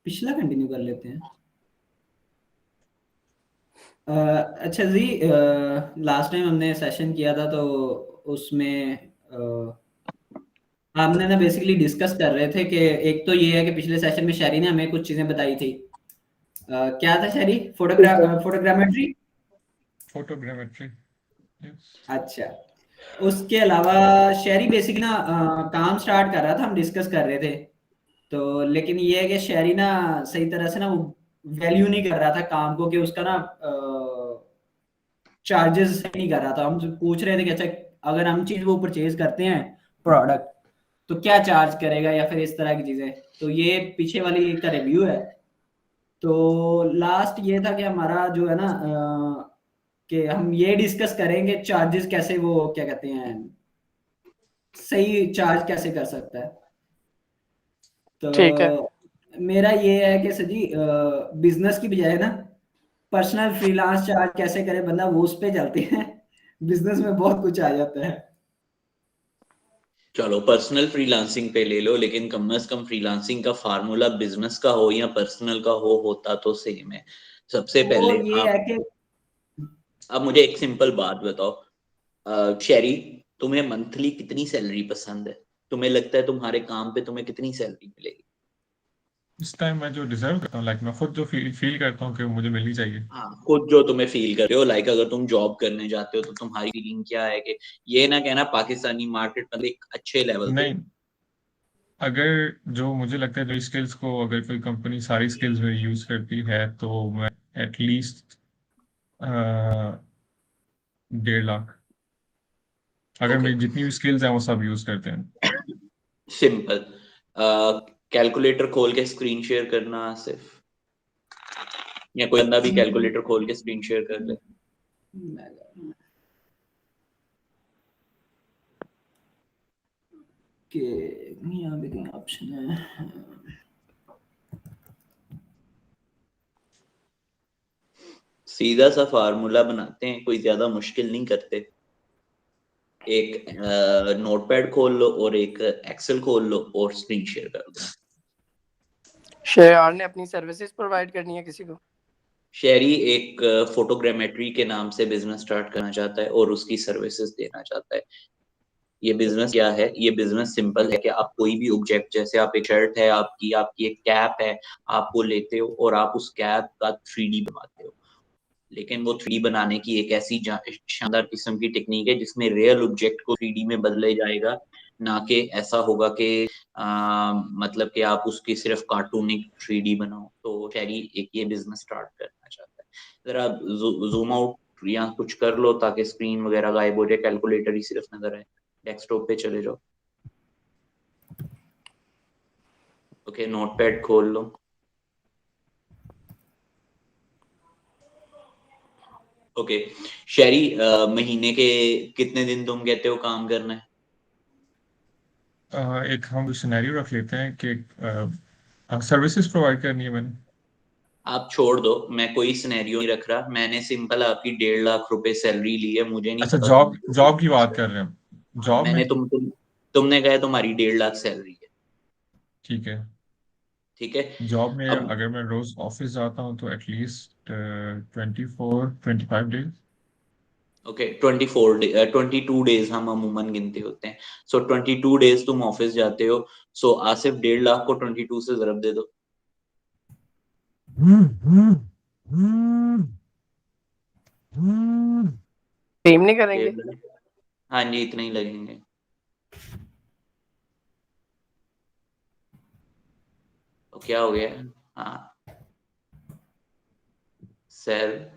पिछला कंटिन्यू कर लेते हैं। अच्छा जी, लास्ट टाइम हमने सेशन किया था तो उसमें हमने ना बेसिकली डिस्कस कर रहे थे कि एक तो ये है कि पिछले सेशन में शैरी ने हमें कुछ चीजें बताई थी। क्या था शैरी? फोटोग्रामेट्री। Photogrammetry, yes. अच्छा, उसके अलावा शैरी बेसिकली ना काम स्टार्ट कर रहा था, हम डिस्कस कर रहे थे। तो लेकिन ये है कि शैरी ना सही तरह से ना वो वैल्यू नहीं कर रहा था काम को, कि उसका ना चार्जेस नहीं कर रहा था। हम पूछ रहे थे कि अच्छा, अगर हम चीज वो परचेज करते हैं प्रोडक्ट, तो क्या चार्ज करेगा या फिर इस तरह की चीजें। तो ये पीछे वाली का रिव्यू है। तो लास्ट ये था कि हमारा जो है ना कि हम ये डिस्कस करेंगे चार्जेस कैसे, वो क्या कहते हैं, सही चार्ज कैसे कर सकता है। ठीक है। तो मेरा ये है कि सर जी, बिजनेस की बजाय ना पर्सनल फ्रीलांस चार्ज कैसे करे बंदा, वो उस पे चलते हैं। बिजनेस में बहुत कुछ आ जाता है। चलो पर्सनल फ्रीलांसिंग पे ले लो, लेकिन कम से कम फ्रीलांसिंग का फार्मूला बिजनेस का हो या पर्सनल का हो, होता तो सेम है। सबसे वो पहले ये है आप, कि अब मुझे एक सिंपल बात बताओ, शेरी, तुम्हें मंथली कितनी सैलरी पसंद है? तुम्हें लगता है तुम्हारे काम पे तुम्हें कितनी सैलरी मिलेगी? इस टाइम मैं जो डिजर्व करता हूँ, लाइक मैं खुद जो फील करता हूँ कि मुझे मिलनी चाहिए। हाँ, खुद जो तुम्हें फील कर रहे हो, लाइक अगर तुम जॉब करने जाते हो तो तुम्हारी फीलिंग क्या है कि ये ना कहना पाकिस्तानी मार्केट मतलब एक अच्छे लेवल पे। नहीं, अगर जो मुझे लगता है जो स्किल्स को अगर कोई कंपनी सारी स्किल्स में यूज करती है तो मैं एटलीस्ट 1.5 लाख, अगर ओके, मेरी जितनी भी स्किल्स हैं वो सब यूज करते हैं। सिंपल। कैलकुलेटर खोल के स्क्रीन शेयर करना सिर्फ, या कोई बंदा भी कैलकुलेटर खोल के स्क्रीन शेयर कर ले। कि यहाँ पे कहीं ऑप्शन है। सीधा सा फार्मूला बनाते हैं, कोई ज्यादा मुश्किल नहीं करते। एक नोटपैड खोल लो और एक एक्सेल खोल लो और स्क्रीन शेयर कर लो। शेयर ने अपनी सर्विसेज प्रोवाइड करनी है किसी को? शेरी एक फोटोग्रामेट्री के नाम से बिजनेस स्टार्ट करना चाहता है और उसकी सर्विसेज देना चाहता है। ये बिजनेस क्या है? ये बिजनेस सिंपल है कि आप कोई भी ऑब्जेक्ट, जैसे आप एक शर्ट है आपकी, आपकी एक कैप है, आप वो लेते हो और आप उस कैप का 3D बनवाते हो। लेकिन वो 3D बनाने की एक ऐसी शानदार किस्म की टेक्निक है जिसमें रियल ऑब्जेक्ट को 3D में बदले जाएगा, ना कि ऐसा होगा कि मतलब कि आप उसकी सिर्फ कार्टूनिक 3D बनाओ। तो शेरी एक ये बिजनेस स्टार्ट करना चाहता है। जरा जूम आउट या कुछ कर लो ताकि स्क्रीन वगैरह गायब हो जाए, कैलकुलेटर ही सिर्फ नजर आए। डेस्कटॉप पे चले जाओ। ओके, नोटपैड खोल लो। ओके शेरी, महीने के कितने दिन तुम कहते हो काम करना है? एक हम सिनेरियो रख लेते हैं कि सर्विसेज प्रोवाइड करनी है मैंने। आप छोड़ दो, मैं कोई सिनेरियो नहीं रख रहा, मैंने सिंपल आपकी 1.5 लाख रुपए सैलरी ली है, मुझे नहीं अच्छा, पता जॉब तुम जॉब की बात कर रहे हैं, हाँ, जॉब मैंने में। तुमने कहा तुम्हारी 1.5 लाख सैलरी है। ठीक है। ठीक है। जॉब में अब अगर मैं रोज ऑफिस जाता हूँ तो एटलीस्ट 24-25 डेज। ओके, 22 डेज हम अमूमन गिनते होते हैं। सो 22 डेज तुम ऑफिस जाते हो। सो आसिफ 1.5 लाख को 22 से जरब दे दो। सेम नहीं करेंगे? 1.5 लाख, हाँ जी, इतने ही लगेंगे। तो क्या हो गया? हाँ सर,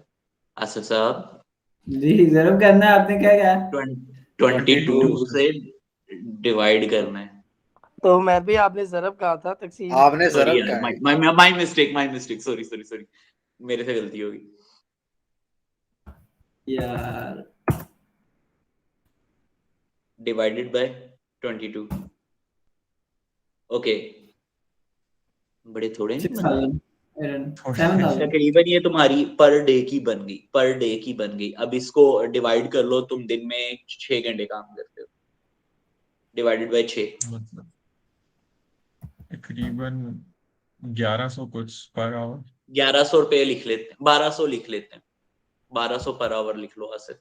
आसिफ साहब, जी, जरूर करना है। आपने क्या कहा? 22 22 से डिवाइड करना है। तो मैं भी, आपने जरब कहा था तकसीम। आपने सॉरी जरब यार, का है। My mistake, my mistake, sorry sorry sorry, मेरे से गलती होगी। यार, डिवाइडेड बाय 22। ओके, बड़े थोड़े नहीं बनते। 7,000। तकरीबन ये तुम्हारी पर डे की बन गई, पर डे की बन गई। अब इसको डिवाइड कर लो, तुम दिन में 6 घंटे काम करते हो, डिवाइडेड बाय 6। मतलब तकरीबन 1100 कुछ पर आवर। 1100 रुपये लिख लेते हैं, 1200 लिख लेते हैं, 1200 पर आवर लिख लो आसिफ,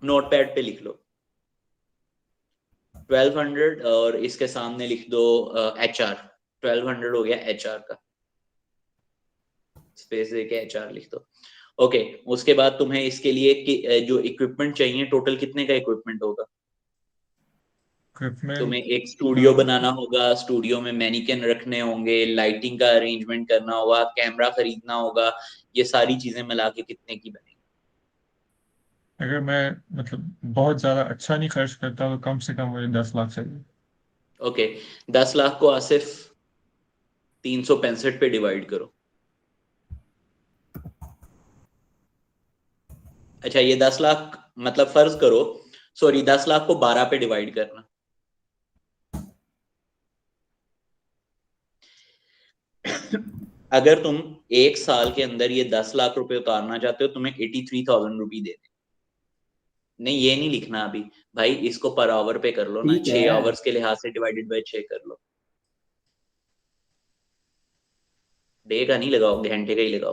नोटपैड पे लिख लो 1200, और इसके सामने लिख दो HR, 1200 हो गया HR का, स्पेस देके HR लिख दो। ओके, उसके बाद तुम्हें इसके लिए जो इक्विपमेंट चाहिए, टोटल कितने का इक्विपमेंट होगा? इक्विपमेंट तुम्हें एक स्टूडियो बनाना होगा, स्टूडियो में मैनिक्विन रखने होंगे, लाइटिंग का अरेंजमेंट करना होगा, कैमरा खरीदना होगा, ये सारी चीजें मिला के कितने की बनेगी? अगर मैं मतलब बहुत ज्यादा अच्छा नहीं खर्च करता तो कम से कम मुझे 10 लाख चाहिए। ओके, 10 लाख को आसिफ 365 पे डिवाइड करो। अच्छा, ये 10 लाख मतलब फर्ज करो, सॉरी 10 लाख को 12 पे डिवाइड करना। अगर तुम एक साल के अंदर ये 10 लाख रुपए उतारना चाहते हो, तुम्हें 83,000 रुपये दे दे। नहीं, ये नहीं लिखना अभी भाई, इसको पर आवर पे कर लो ना, ठीक 6 है। आवर्स के लिहाज से डिवाइडेड बाय 6 कर लो। डे का नहीं लगाओ, घंटे का ही लगाओ,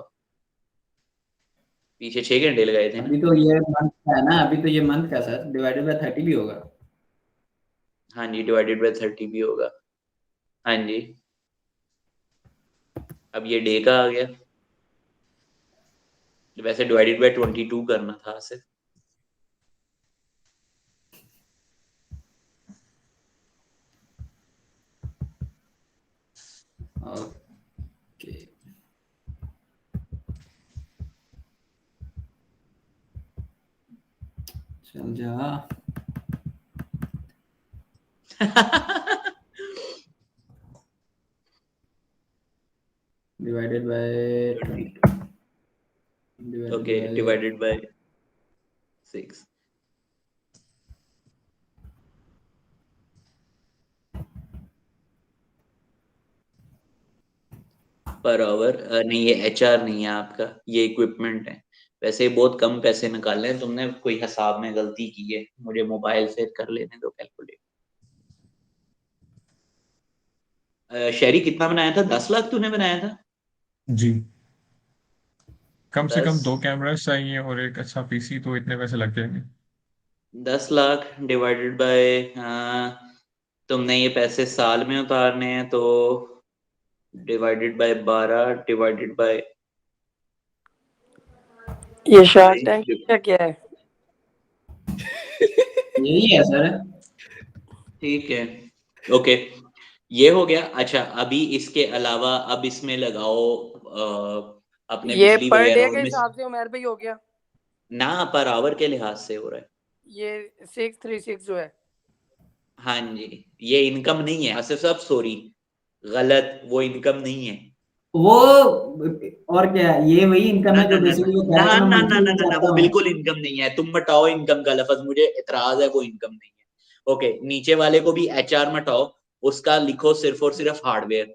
पीछे 6 घंटे लगाए थे ना। अभी तो ये मंथ का है ना, अभी तो ये मंथ का सर, डिवाइडेड बाय 30 भी होगा। हाँ जी, डिवाइडेड बाय 30 भी होगा। हाँ जी, अब ये डे का आ गया, वैसे डिवाइडेड बाय 22 करना था सिर्फ। ओके, चल जा। Divided by 22 okay, divided by 6। Per hour नहीं, ये HR नहीं है आपका, ये इक्विपमेंट है। वैसे बहुत कम पैसे निकाले हैं तुमने, कोई हिसाब में गलती की है, मुझे मोबाइल से कर लेने दो कैलकुलेट। शेरी कितना बनाया था? 10 लाख तूने बनाया था? जी, कम से कम 10 2 कैमरास चाहिए और एक अच्छा पीसी, तो इतने पैसे लग जाएंगे। 10 लाख डिवाइडेड बाय, तुमने ये पैसे साल में उतारने हैं तो डिवाइडेड बाय 12 डिवाइडेड बाय ये शार्क टैंक क्या क्या है? यही है सर। ठीक है, ओके, ये हो गया। अच्छा, अभी इसके अलावा अब इसमें लगाओ अपने ये बिजली पर वगैरह डे के उनमें हिसाब से उमेर भाई हो गया। ना, पर आवर के लिहाज से हो रहा है। ये 636 जो है। हाँ जी, ये इनकम नहीं है आसिफ साहब, सॉरी, गलत, वो इनकम नहीं है। वो और क्या है, ये वही इनकम ना है ना जो ना बेसिकली वो कह ना रहा है कि मैं ना ना मंथली ना ना ना, चाहता वो हूँ। बिल्कुल इनकम नहीं है। तुम मटाओ इनकम का लफज, मुझे इतराज है, वो इनकम नहीं है। ओके, नीचे वाले को भी HR मटाओ, उसका लिखो सिर्फ और सिर्फ हार्डवेयर।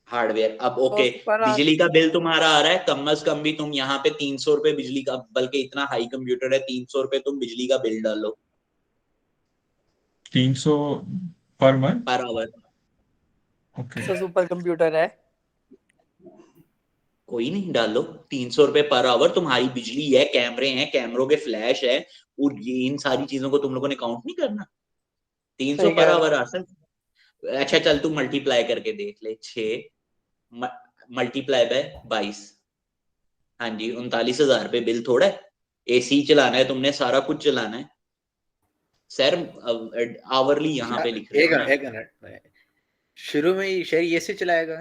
हार्डवेयर। अब ओके, कॉस्ट पर आवर। बिजली का बिल तुम्हारा आ रहा है कम अज कम भी, तुम यहाँ पे 300 रुपए बिजली का, बल्कि इतना हाई कंप्यूटर है, 300 रुपए तुम बिजली का बिल डालो 300 per month. Per hour. Okay. Super computer है। कोई नहीं, डालो 300 रुपए पर आवर, तुम्हारी बिजली है, कैमरे हैं, कैमरों के फ्लैश है, और ये इन सारी चीजों को तुम लोगों ने काउंट नहीं करना। 300 सही पर कह रहे आवर हो। आ सकता। अच्छा चल, तू मल्टीप्लाई करके देख ले, 6 मल्टीप्लाई बाय 22, हाँ जी, 39,000 रुपए बिल थोड़ा है। AC चलाना है तुमने, सारा कुछ चलाना है सर। आवरली यहाँ पे लिख रहे हो ना। एक मिनट, शुरू में ही शेर ये से चलाएगा?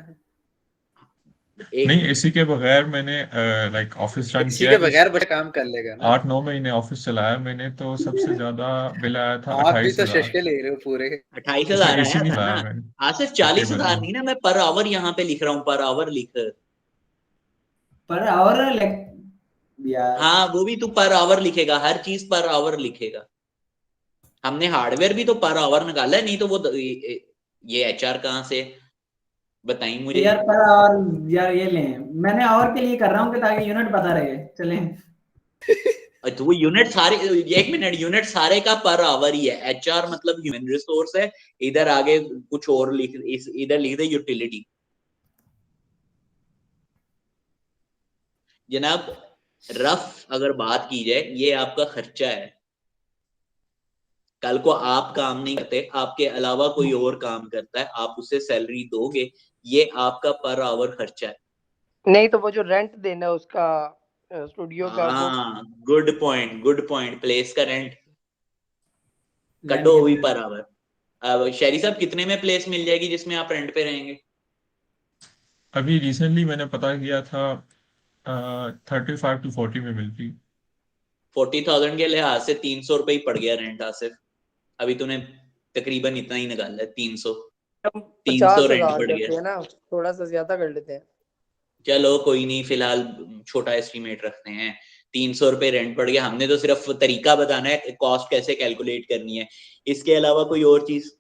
नहीं, एक एसी के बगैर मैंने लाइक ऑफिस रन इसी किया के है तो बगैर बड़ा काम कर लेगा ना। 8-9 महीने ऑफिस चलाया मैंने, तो सबसे ज्यादा बिल आया था आप भी तो 28,000। शशके ले रहे हो पूरे। 28,000 उसमें एसी आया नहीं था लाया ना मैंने। आसिफ, केबल 40,000 में। नहीं ना, मैं पर आवर यहाँ पे लिख रहा हूँ, पर आवर लिख। पर आवर लाइक यार। हाँ, वो भी तू पर आवर लिखेगा, हर चीज पर आवर लिखेगा। हमने हार्डवेयर भी तो पर आवर निकाला है, नहीं तो वो ये HR कहाँ से बताई मुझे। यार पर आवर, यार ये लें, मैंने आवर के लिए कर रहा हूँ कि ताकि यूनिट पता रहे चलें। तो वो यूनिट सारे, एक मिनट, यूनिट सारे का पर आवर ही है। एचआर मतलब ह्यूमन रिसोर्स है, इधर आगे कुछ और इधर लिख दे यूटिलिटी। जनाब रफ अगर बात की जाए, ये आपका खर्चा है। कल को आप काम नहीं करते, आपके अलावा कोई और काम करता है, आप उसे सैलरी दोगे, ये आपका पर आवर खर्चा है। नहीं तो वो जो रेंट देना है उसका स्टूडियो का वो हाँ, good point, good point. Place का रेंट लैंड कटो के हुई अंदर। Per hour. अब शहरी साहब कितने में प्लेस मिल जाएगी जिसमें आप रेंट पे रहेंगे? अभी रिसेंटली मैंने पता किया था 35 to 40 में मिलती। 40,000 के लिहाज से 300 रुपये ही पड़ गया रेंट आसिफ। अभी तूने तकरीबन इतना ही निकाला है, 300। हम 300 50 रेंट लगा पड़ देते गया। हैं ना, थोड़ा सा ज्यादा कर लेते हैं। चलो कोई नहीं, फिलहाल छोटा एस्टिमेट रखते हैं। 300 रुपये रेंट पड़ गया। हमने तो सिर्फ तरीका बताना है कॉस्ट कैसे कैलकुलेट करनी है, इसके अलावा कोई और चीज?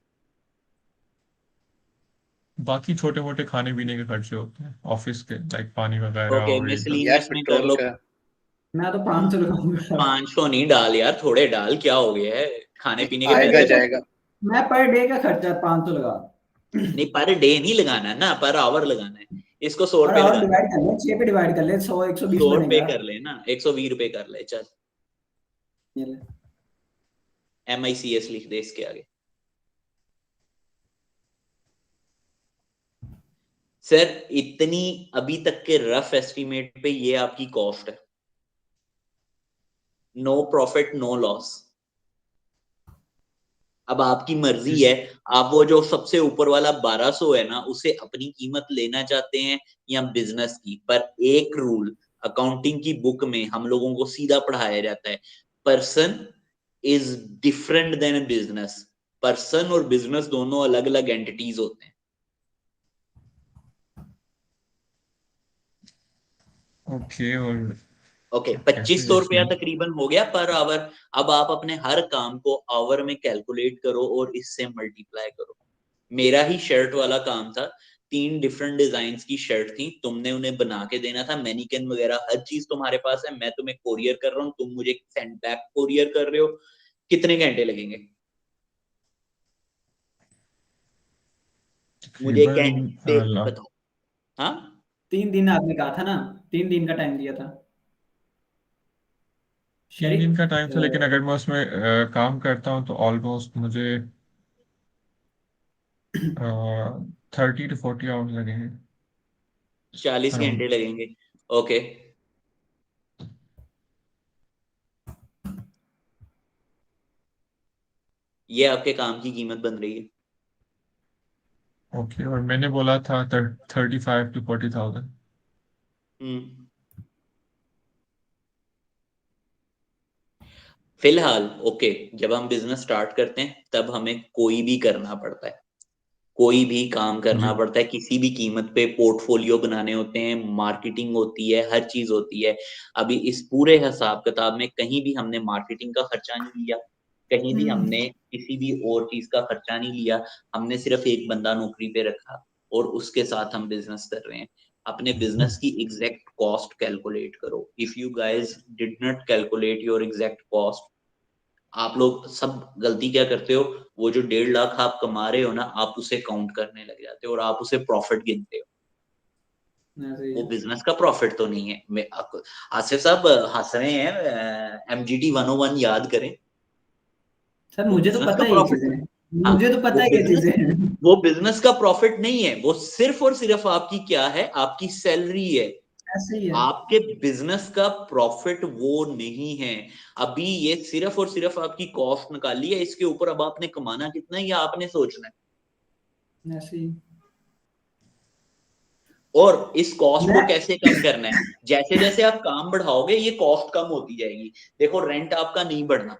बाकी छोटे मोटे खाने पीने के खर्चे होते हैं ऑफिस के, लाइक पानी वगैरह ओके, और ये सब। यार मिसलिनियस में कर पेट्रोल लो। का। मैं तो 500 लगाऊंगा। 500 नहीं डाल यार, थोड़े डाल, क्या हो गया है? खाने पीने के आएगा पैसे तो जाएगा। मैं पर डे का खर्चा 500 लगा। नहीं, पर डे नहीं लगाना है ना, पर आवर लगाना है। इसको 100 और रुपये और लगा दे। डिवाइड कर ले, 6 पे डिवाइड कर ले, 100 120 100 रुपये बनेगा। कर ले ना, 120 रुपये कर ले, चल। ये ले। MICS लिख दे इसके आगे। सर इतनी अभी तक के रफ एस्टिमेट पे ये आपकी कॉस्ट है। No profit no loss. अब आपकी मर्जी है, आप वो जो सबसे ऊपर वाला 1200 है ना, उसे अपनी कीमत लेना चाहते हैं या बिजनेस की। पर एक रूल अकाउंटिंग की बुक में हम लोगों को सीधा पढ़ाया जाता है, person is different than business. Person और बिजनेस दोनों अलग अलग एंटिटीज होते हैं। ओके। और ओके, कैसे 2500 रुपया इसमें? तकरीबन हो गया पर आवर। अब आप अपने हर काम को आवर में कैलकुलेट करो और इससे मल्टीप्लाई करो। मेरा ही शर्ट वाला काम था, 3 डिफरेंट डिजाइन की शर्ट थी, तुमने उन्हें बना के देना था, मैनिकन वगैरह हर चीज तुम्हारे पास है, मैं तुम्हें कोरियर कर रहा हूँ, तुम मुझे सेंड बैक कोरियर कर रहे हो। कितने घंटे लगेंगे? मुझे तकरीबन घंटे बताओ। हाँ, 3 दिन आपने कहा था ना, 3 दिन का टाइम दिया था 3 दिन का टाइम था, लेकिन शरीफ। अगर मैं उसमें काम करता हूँ तो ऑलमोस्ट मुझे 30 to 40 आवर्स लगेंगे 40 अराउंड। घंटे लगेंगे। ओके, ये आपके काम की कीमत बन रही है। ओके, और मैंने बोला था 35 to 40 थाउजेंड। हम्म, फिलहाल ओके, जब हम बिजनेस स्टार्ट करते हैं तब हमें कोई भी करना पड़ता है, कोई भी काम जी। करना पड़ता है, किसी भी कीमत पे पोर्टफोलियो बनाने होते हैं, मार्केटिंग होती है, हर चीज होती है। अभी इस पूरे हिसाब किताब में कहीं भी हमने मार्केटिंग का खर्चा नहीं लिया, कहीं भी हमने किसी भी और चीज का खर्चा नहीं लिया। हमने सिर्फ एक बंदा नौकरी पे रखा और उसके साथ हम बिजनेस कर रहे हैं। अपने बिजनेस की एग्जैक्ट कॉस्ट कैलकुलेट करो। If you guys did not calculate your exact cost, आप लोग सब गलती क्या करते हो, वो जो 1.5 लाख आप कमा रहे हो ना, आप उसे काउंट करने लग जाते हो और आप उसे प्रॉफिट गिनते हो। ऐसे ही वो है। बिजनेस का प्रॉफिट तो नहीं है। मैं आपको, आसिफ साहब हंस रहे हैं, MGT 101 याद करें। सर वो मुझे तो बिजनेस का पता है ये प्रॉफिट, चीजें। हाँ, मुझे तो वो पता है ये बिजनेस, चीजें। वो बिजनेस का प्रॉफिट नहीं है, वो सिर्फ और सिर्फ आपकी क्या है, आपकी सैलरी है। ऐसे ही है। आपके बिजनेस का प्रॉफिट वो नहीं है। अभी ये सिर्फ और सिर्फ आपकी कॉस्ट निकाली है, इसके ऊपर अब आपने कमाना कितना है, या आपने सोचना है। ऐसे ही। और इस कॉस्ट को मैं कैसे कम करना है, जैसे जैसे आप काम बढ़ाओगे ये कॉस्ट कम होती जाएगी। देखो रेंट आपका नहीं बढ़ना,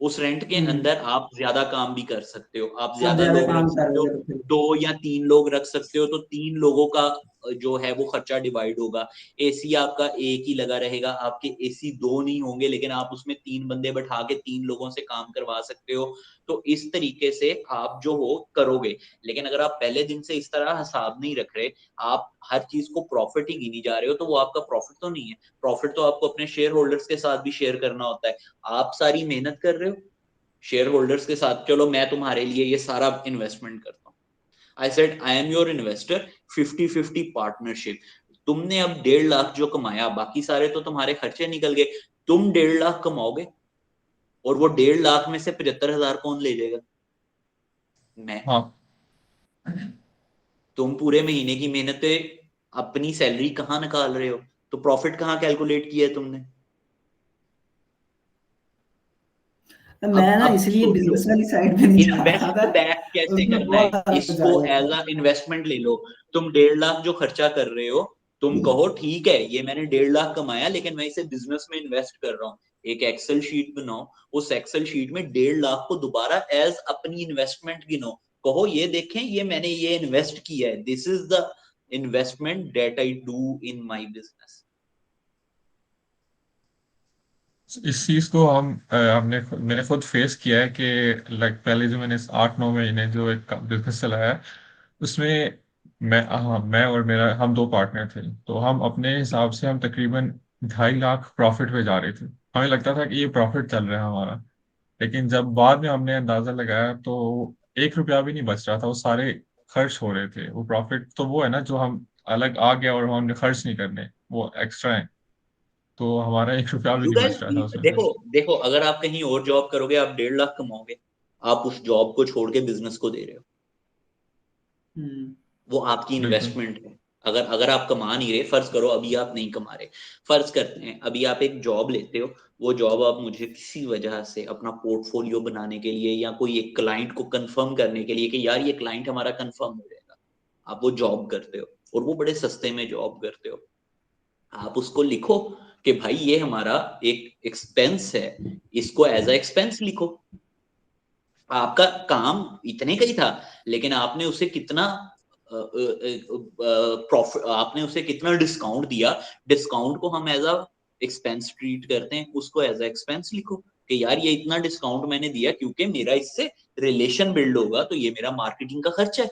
उस रेंट के अंदर आप ज्यादा काम भी कर सकते हो, आप आप ज्यादा ज्यादा लोग रख काम सकते हो, करोगे तो फिर 2 या 3 लोग रख सकते हो, तो 3 लोगों का जो है वो खर्चा डिवाइड होगा। एसी आपका एक ही लगा रहेगा, आपके एसी 2 नहीं होंगे, लेकिन आप उसमें 3 बंदे बैठा के 3 लोगों से काम करवा सकते हो। तो इस तरीके से आप जो हो करोगे। लेकिन अगर आप पहले दिन से इस तरह हिसाब नहीं रख रहे, आप हर चीज को प्रॉफिट ही गिनी जा रहे हो, तो वो आपका प्रॉफिट तो नहीं है। प्रॉफिट तो आपको अपने शेयर होल्डर्स के साथ भी शेयर करना होता है। आप सारी मेहनत कर रहे हो शेयर होल्डर्स के साथ, चलो मैं तुम्हारे लिए ये सारा इन्वेस्टमेंट करता हूँ। I said I am your investor, 50-50 partnership. तुमने अब 1.5 लाख जो कमाया, बाकी सारे तो तुम्हारे खर्चे निकल गए, तुम 1.5 लाख कमाओगे और वो 1.5 लाख में से 75,000 कौन ले जाएगा? मैं। हाँ तुम पूरे महीने की मेहनत पे अपनी सैलरी कहाँ निकाल रहे हो? तो प्रॉफिट कहाँ कैलकुलेट किया है तुमने? मैं ना अब इसलिए सोचो, बिजनेस वाली साइड पे नहीं जा रहा इन्वेस्ट था, बैक कैसे उसमें करना बहुत है, ज्यादा इसको जा रहे एज थे। अ इन्वेस्टमेंट ले लो। तुम 1.5 लाख जो खर्चा कर रहे हो, तुम कहो ठीक है ये मैंने 1.5 लाख कमाया, लेकिन मैं इसे बिजनेस में इन्वेस्ट कर रहा हूँ। एक एक्सेल शीट बनाओ, उस एक्सेल शीट में 1.5 लाख को दोबारा एज अपनी इन्वेस्टमेंट गिनो। कहो ये देखें ये मैंने ये इन्वेस्ट किया है, this is the investment that I do in my business. इस चीज को मैंने खुद फेस किया है कि लाइक पहले जो मैंने 8-9 महीने जो एक बिजनेस चलाया है, उसमें मैं और मेरा हम 2 पार्टनर थे। तो हम अपने हिसाब से हम तकरीबन 2.5 लाख प्रॉफिट पे जा रहे थे। हमें लगता था कि ये प्रॉफिट चल रहा है हमारा। लेकिन जब बाद में हमने अंदाजा लगाया तो 1 रुपया भी नहीं बच रहा था, वो सारे खर्च हो रहे थे। वो प्रॉफिट तो वो है ना जो हम अलग आ गया और हमने खर्च नहीं करने, वो एक्स्ट्रा है। तो हमारा 1 रुपया भी यू नहीं गाइस, बच रहा था उसमें से। देखो देखो, अगर आप कहीं और जॉब करोगे आप 1.5 लाख कमाओगे, आप उस जॉब को छोड़ के बिजनेस को दे रहे हो, हम्म। वो आपकी बिल्कुल। इन्वेस्टमेंट है। अगर अगर आप कमा नहीं रहे, फर्ज करो अभी आप नहीं कमा रहे, फर्ज करते हैं अभी आप एक जॉब लेते हो, वो जॉब आप मुझे किसी वजह से अपना पोर्टफोलियो बनाने के लिए या कोई एक क्लाइंट को कंफर्म करने के लिए कि यार ये क्लाइंट हमारा कंफर्म हो जाएगा, आप वो जॉब करते हो और वो बड़े सस्ते में जॉब करते हो। आप उसको लिखो कि भाई ये हमारा एक एक्सपेंस है, इसको एज अ एक्सपेंस लिखो। आपका काम इतने का ही था, लेकिन आपने उसे कितना प्रॉफिट, आपने उसे कितना डिस्काउंट दिया। डिस्काउंट को हम एज अ एक्सपेंस ट्रीट करते हैं, उसको एज अ एक्सपेंस लिखो कि यार ये इतना डिस्काउंट मैंने दिया क्योंकि मेरा इससे रिलेशन बिल्ड होगा, तो ये मेरा मार्केटिंग का खर्चा है।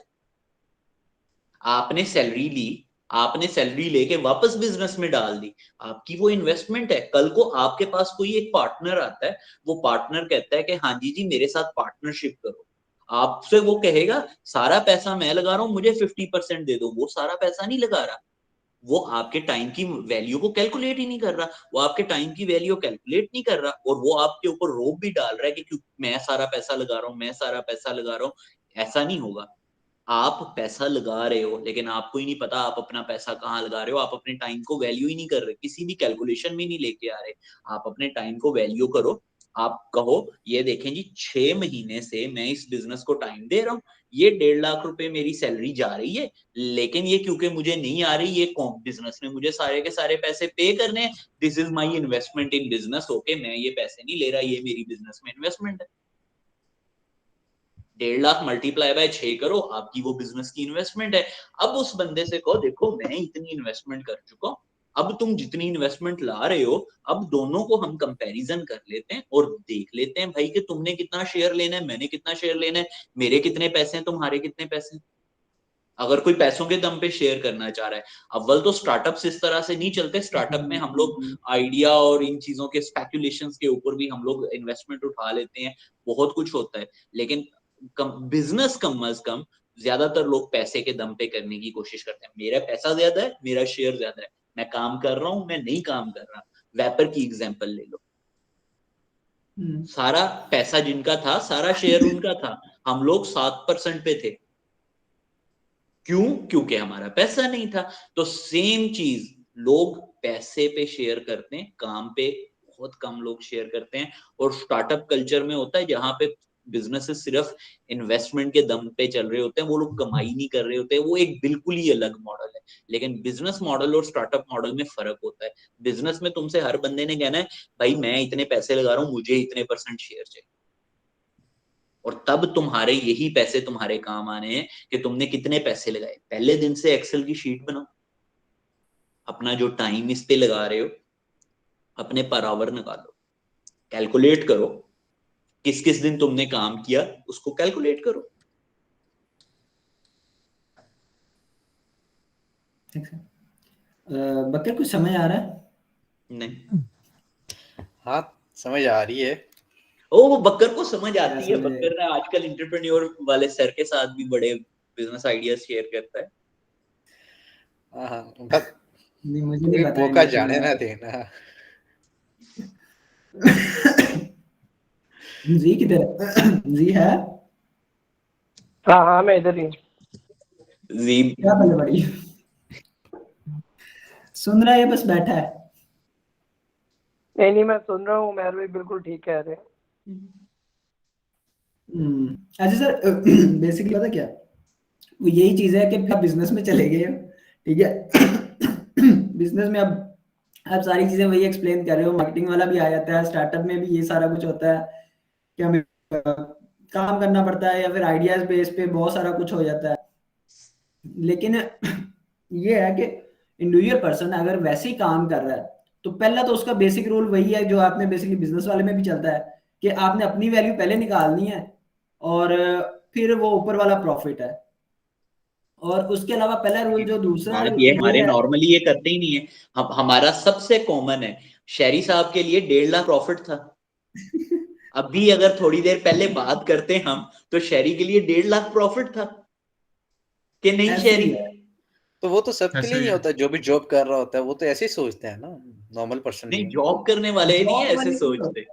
आपने सैलरी ली, आपने सैलरी लेके वापस बिजनेस में डाल दी, आपकी वो इन्वेस्टमेंट है। कल को आपके पास कोई एक पार्टनर आता है, वो पार्टनर कहता है कि हाँ जी जी मेरे साथ पार्टनरशिप करो, आपसे वो कहेगा सारा पैसा मैं लगा रहा हूं, मुझे 50% दे दो। वो सारा पैसा नहीं लगा रहा, वो आपके टाइम की वैल्यू को कैलकुलेट ही नहीं कर रहा, वो आपके टाइम की वैल्यू कैलकुलेट नहीं कर रहा, और वो आपके ऊपर रोप भी डाल रहा है कि क्यों मैं सारा पैसा लगा रहा हूँ, मैं सारा पैसा लगा रहा हूँ। ऐसा नहीं होगा। आप पैसा लगा रहे हो लेकिन आपको ही नहीं पता आप अपना पैसा कहाँ लगा रहे हो, आप अपने टाइम को वैल्यू ही नहीं कर रहे, किसी भी कैलकुलेशन में नहीं लेके आ रहे। आप अपने टाइम को वैल्यू करो। आप कहो ये देखें जी 6 महीने से मैं इस बिजनेस को टाइम दे रहा हूँ, ये 1.5 लाख रुपए मेरी सैलरी जा रही है, लेकिन ये क्योंकि मुझे नहीं आ रही, ये बिजनेस ने मुझे सारे के सारे पैसे पे करने हैं। This is my investment in business. Okay, मैं ये पैसे नहीं ले रहा, ये मेरी बिजनेस में इन्वेस्टमेंट है। 1.5 लाख मल्टीप्लाई बाय 6 करो, आपकी वो बिजनेस की इन्वेस्टमेंट है। अब उस बंदे से कहो देखो मैं इतनी इन्वेस्टमेंट कर चुका हूं, अब तुम जितनी इन्वेस्टमेंट ला रहे हो, अब दोनों को हम कंपैरिजन कर लेते हैं और देख लेते हैं भाई कि तुमने कितना शेयर लेना है, मैंने कितना शेयर लेना है, मेरे कितने पैसे हैं, तुम्हारे कितने पैसे हैं। अगर कोई पैसों के दम पे शेयर करना चाह रहा है, अव्वल तो स्टार्टअप्स इस तरह से नहीं चलते। स्टार्टअप में हम लोग आइडिया और इन चीजों के स्पेकुलेशंस के ऊपर भी हम लोग इन्वेस्टमेंट उठा लेते हैं, बहुत कुछ होता है। लेकिन बिजनेस कम अज कम ज्यादातर लोग पैसे के दम पे करने की कोशिश करते हैं। मेरा पैसा ज्यादा है, मेरा शेयर ज्यादा है, मैं काम कर रहा हूं, मैं नहीं काम कर रहा। वैपर की एग्जांपल ले लो, सारा पैसा जिनका था, सारा शेयर उनका था, हम लोग 7% पे थे। क्यों? क्योंकि हमारा पैसा नहीं था। तो सेम चीज, लोग पैसे पे शेयर करते हैं, काम पे बहुत कम लोग शेयर करते हैं। और स्टार्टअप कल्चर में होता है जहां पे बिजनेसेस सिर्फ इन्वेस्टमेंट के दम पे चल रहे होते हैं, वो लोग कमाई नहीं कर रहे होते हैं, वो एक बिल्कुल ही अलग मॉडल है। लेकिन बिजनेस मॉडल और स्टार्टअप मॉडल में फर्क होता है। बिजनेस में तुमसे हर बंदे ने कहना है भाई मैं इतने पैसे लगा रहा हूं, मुझे इतने % शेयर चाहिए, और तब तुम्हारे यही पैसे तुम्हारे काम आने हैं कि तुमने कितने पैसे लगाए। पहले दिन से एक्सेल की शीट बनाओ, अपना जो टाइम इस पे लगा रहे हो, अपने पर आवर निकालो, कैलकुलेट करो, किस किस दिन तुमने काम किया उसको कैलकुलेट करो। ठीक है। बकर कुछ समझ आ रहा है? नहीं, हाँ समझ आ रही है। ओ वो बकर को समझ क्या आती है। समझ बकर ना आजकल इंटरप्रेन्योर वाले सर के साथ भी बड़े बिजनेस आइडियाज शेयर करता है। हाँ हाँ, बस नहीं, मुझे नहीं कोई पता मौका इनका जाने क्या ना है। देना। जी किधर जी है? हाँ हाँ मैं इधर ही हूँ। जीब क्या बल्ले बड़ी सुन रहा है, बस बैठा है। नहीं नहीं मैं सुन रहा हूँ, मेहर भाई बिल्कुल ठीक कह रहे हैं। अच्छा सर, बेसिकली पता क्या, वो यही चीज है कि आप बिजनेस में चले गए हो, ठीक है। बिजनेस में अब आप सारी चीजें वही एक्सप्लेन कर रहे हो, मार्केटिंग वाला भी आ जाता है, स्टार्टअप में भी ये सारा कुछ होता है कि हमें काम करना पड़ता है, या फिर आइडियाज बेस पे बहुत सारा कुछ हो जाता है। लेकिन ये है कि इंडिविजुअल पर्सन अगर वैसे ही काम कर रहा है, तो पहला तो उसका बेसिक रूल वही है जो आपने बेसिकली बिजनेस वाले में भी चलता है, कि आपने अपनी वैल्यू पहले निकालनी है, और फिर वो ऊपर वाला प्रॉफिट है। और उसके अलावा पहला रूल जो दूसरा बात है ये वो हमारे है। नॉर्मली ये करते ही नहीं है। हमारा सबसे कॉमन है, शेरी साहब के लिए 1.5 लाख प्रॉफिट था। अभी अगर थोड़ी देर पहले बात करते हम, तो शेरी के लिए 1.5 लाख प्रॉफिट था कि नहीं ऐसे ही शेरी? है। तो वो तो सबके लिए ऐसे नहीं ही होता, जो भी जॉब कर रहा होता है वो तो ऐसे ही सोचते हैं ना, नॉर्मल पर्सन नहीं, भी। जॉब करने वाले ही नहीं जॉब ऐसे वाले नहीं सोचते। होते।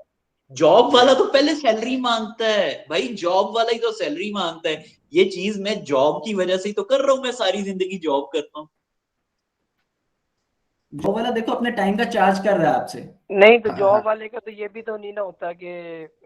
जॉब वाला तो पहले सैलरी मांगता है भाई, जॉब वाला ही तो सैलरी मांगता है। ये चीज मैं जॉब की वजह से ही तो कर रहा हूँ, मैं सारी जिंदगी जॉब करता हूँ। जॉब वाला देखो अपने टाइम का चार्ज कर रहा है आपसे। नहीं तो हाँ हाँ। जॉब वाले का तो ये भी तो नहीं ना होता कि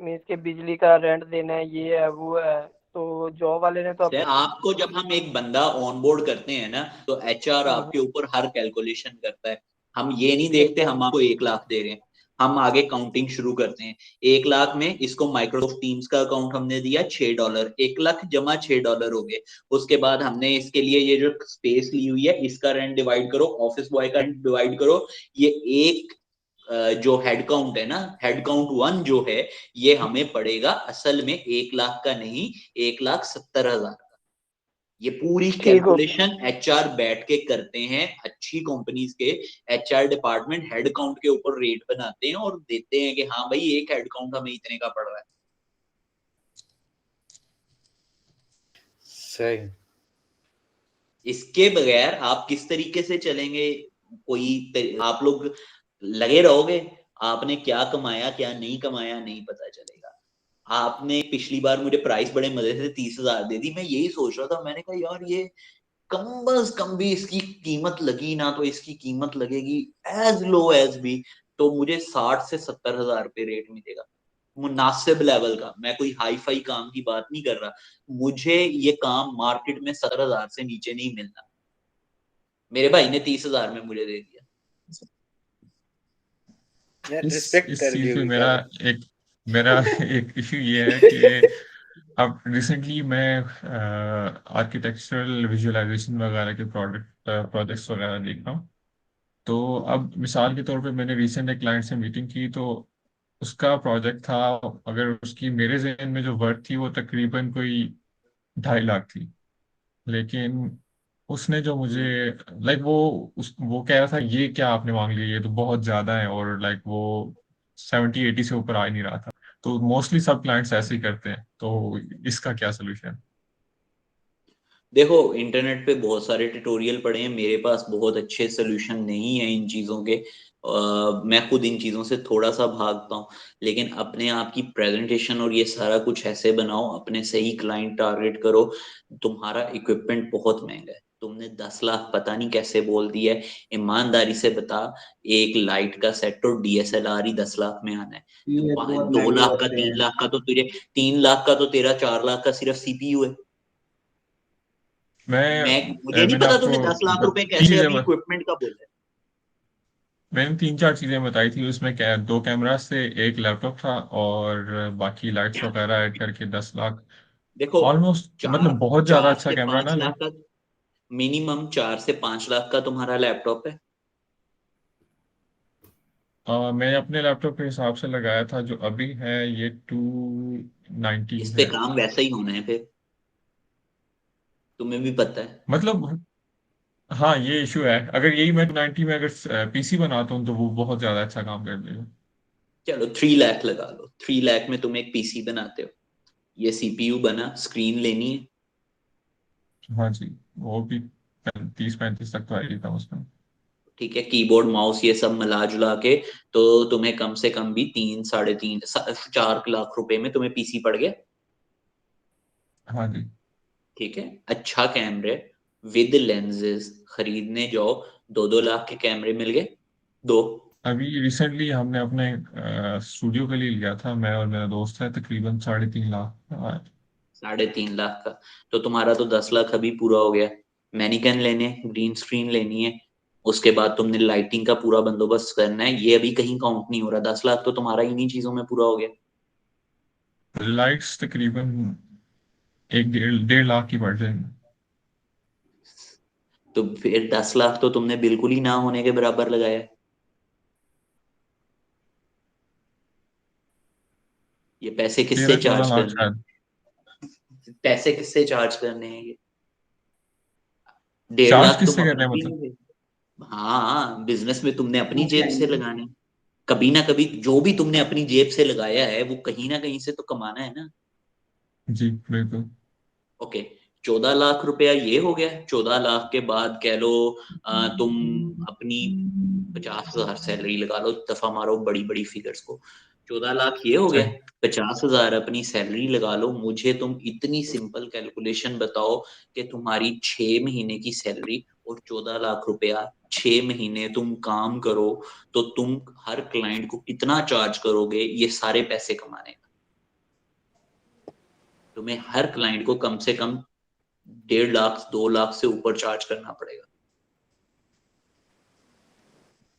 मीन्स के बिजली का रेंट देना है, ये है वो है। तो जॉब वाले ने तो सर, आपको जब हम एक बंदा ऑनबोर्ड करते हैं ना, तो एचआर आपके ऊपर हर कैलकुलेशन करता है। हम ये नहीं ठीक देखते है। हम आपको 1 लाख दे रहे हैं। हम आगे काउंटिंग शुरू करते हैं। 1 लाख में इसको माइक्रोसॉफ्ट टीम्स का अकाउंट हमने दिया $6, 1 लाख जमा $6 हो गए। उसके बाद हमने इसके लिए ये जो स्पेस ली हुई है इसका रेंट डिवाइड करो, ऑफिस बॉय का रेंट डिवाइड करो। ये एक जो हेड काउंट है ना, हेड काउंट 1 जो है, ये हमें पड़ेगा असल में 1 लाख का नहीं, 1,70,000 का। ये पूरी ठीक हो गया। कैलकुलेशन एचआर बैठ के करते हैं। अच्छी कंपनीज के एचआर डिपार्टमेंट हेड काउंट के ऊपर रेट बनाते हैं और देते हैं कि हाँ भाई एक हेड काउंट हमें इतने का पड़ रहा है। सही। इसके बगैर आप किस तरीके से चलेंगे? आप लोग लगे रहोगे, आपने क्या कमाया क्या नहीं कमाया नहीं पता चलेगा। आपने पिछली बार मुझे प्राइस बड़े मजे से 30,000 दे दी। मैं यही सोच रहा था, मैंने कहा यार ये कम बस कम भी इसकी कीमत लगी ना, तो इसकी कीमत लगेगी एज लो एज भी, तो मुझे 60 से 70 हजार रुपये रेट मिलेगा मुनासिब लेवल का। मैं कोई हाई फाई काम की बात नहीं कर रहा। मुझे ये काम मार्केट में 70,000 से नीचे नहीं मिलना। मेरे भाई ने 30,000 में मुझे दे दिया। यार इस रिस्पेक्ट इस कर दी चीज में होगी क्या? एक मेरा एक इशू ये है कि अब रिसेंटली मैं आर्किटेक्चरल विजुअलाइजेशन वगैरह के प्रोजेक्ट्स वगैरह देख रहा हूँ। तो अब मिसाल के तौर पे मैंने रिसेंट एक क्लाइंट से मीटिंग की, तो उसका प्रोजेक्ट था, अगर उसकी मेरे जहन में जो वर्थ थी वो तकरीबन कोई 2.5 लाख थी। लेकिन उसने जो मुझे लाइक वो कह रहा था ये क्या आपने मांग लिया, ये तो बहुत ज्यादा है, और लाइक वो 70-80 से ऊपर आ ही नहीं रहा था। तो मोस्टली सब क्लाइंट्स ऐसे ही करते हैं, तो इसका क्या सोल्यूशन? देखो, इंटरनेट पे बहुत सारे ट्यूटोरियल पड़े हैं, मेरे पास बहुत अच्छे सोल्यूशन नहीं है इन चीज़ों के। मैं खुद इन चीज़ों से थोड़ा सा भागता हूँ। लेकिन अपने आप की प्रेजेंटेशन और ये सारा कुछ ऐसे बनाओ, अपने सही क्लाइंट टारगेट करो। तुम्हारा इक्विपमेंट बहुत महंगा है, तुमने 10 लाख पता नहीं कैसे बोल दिया है। ईमानदारी से बता, एक लाइट का सेट और डीएसएलआर ही 10 लाख में आना है। ये बहुत दो महंगे लाख का होते तीन हैं। लाख का तो तुझे 3 लाख का तो तेरा 4 लाख का सिर्फ सीपीयू है। मुझे नहीं मैंने पता आपको तूने 10 लाख रुपए तीन कैसे चीजें अभी इक्विपमेंट का बोला है। मैंने 3-4 चीजें बताई थी उसमें, क्या 2 कैमरास थे, एक लैपटॉप था, और बाकी लाइट्स वगैरह ऐड करके 10 लाख। देखो, ऑलमोस्ट चार मतलब बहुत ज्यादा चार अच्छा से कैमरा पांच ना, लाख लाइक का मिनिमम 4 से 5 लाख का तुम्हारा लैपटॉप है। मैंने अपने लैपटॉप के हिसाब से लगाया था, जो अभी है ये 290 इस पे है। काम वैसा ही होना है फिर, तुम्हें भी पता है। मतलब हाँ, ये इशू है। अगर यही मैं 290 में अगर पीसी बनाता हूँ तो वो बहुत ज्यादा अच्छा काम कर देगा। चलो 3 लाख लगा लो, 3 लाख में तुम एक पीसी बनाते हो, ये सीपीयू बना, स्क्रीन लेनी है, हाँ जी, वो भी 30-35 तक तो आ ही था उसमें। ठीक है, कीबोर्ड माउस ये सब मिला जुला के तो तुम्हें कम से कम भी 3, 3.5, 4 लाख रुपए में तुम्हें पीसी पड़ गया। हाँ जी। ठीक है, अच्छा कैमरे विद लेंसेज खरीदने जाओ, 2-2 लाख के कैमरे मिल गए। दो अभी रिसेंटली हमने अपने स्टूडियो के लिए लिया था, मैं और मेरा दोस्त है, तकरीबन 3.5 लाख का आया। 3.5 लाख का, तो तुम्हारा तो 10 लाख अभी पूरा हो गया। मैनिकन लेने, ग्रीन स्क्रीन लेनी है, उसके बाद तुमने लाइटिंग का पूरा बंदोबस्त करना है, ये अभी कहीं काउंट नहीं हो रहा। 10 लाख तो तुम्हारा इन्हीं चीजों में पूरा हो गया। लाइट्स तकरीबन 1-1.5 लाख की पड़ जाएंगी। तो फिर 10 लाख तो तुमने बिल्कुल ही ना होने के बराबर लगाया। ये पैसे किससे 13-14 चार्ज लाख करने शायद। हैं, पैसे किससे चार्ज करने हैं ये? 1.5 लाख चार्ज तुम किससे करने अपने हैं भी मतलब? नहीं दे। हाँ, बिजनेस में तुमने अपनी जेब से ऑफलाइन। लगाने हैं। कभी ना कभी जो भी तुमने अपनी जेब से लगाया है वो कहीं ना कहीं से तो कमाना है ना। जी बिल्कुल। ओके, 14 लाख रुपया ये हो गया। 14 लाख के बाद कह लो तुम अपनी 50,000 सैलरी लगा लो, दफा मारो बड़ी बड़ी फिगर्स को। 14 लाख ये हो गया, सही। 50,000 अपनी सैलरी लगा लो। मुझे तुम इतनी सिंपल कैलकुलेशन बताओ कि तुम्हारी 6 महीने की सैलरी और 14 लाख रुपया, 6 महीने तुम काम करो तो तुम हर क्लाइंट को कितना चार्ज करोगे ये सारे पैसे कमाने का? तुम्हें हर क्लाइंट को कम से कम 1.5 लाख 2 लाख से ऊपर चार्ज करना पड़ेगा।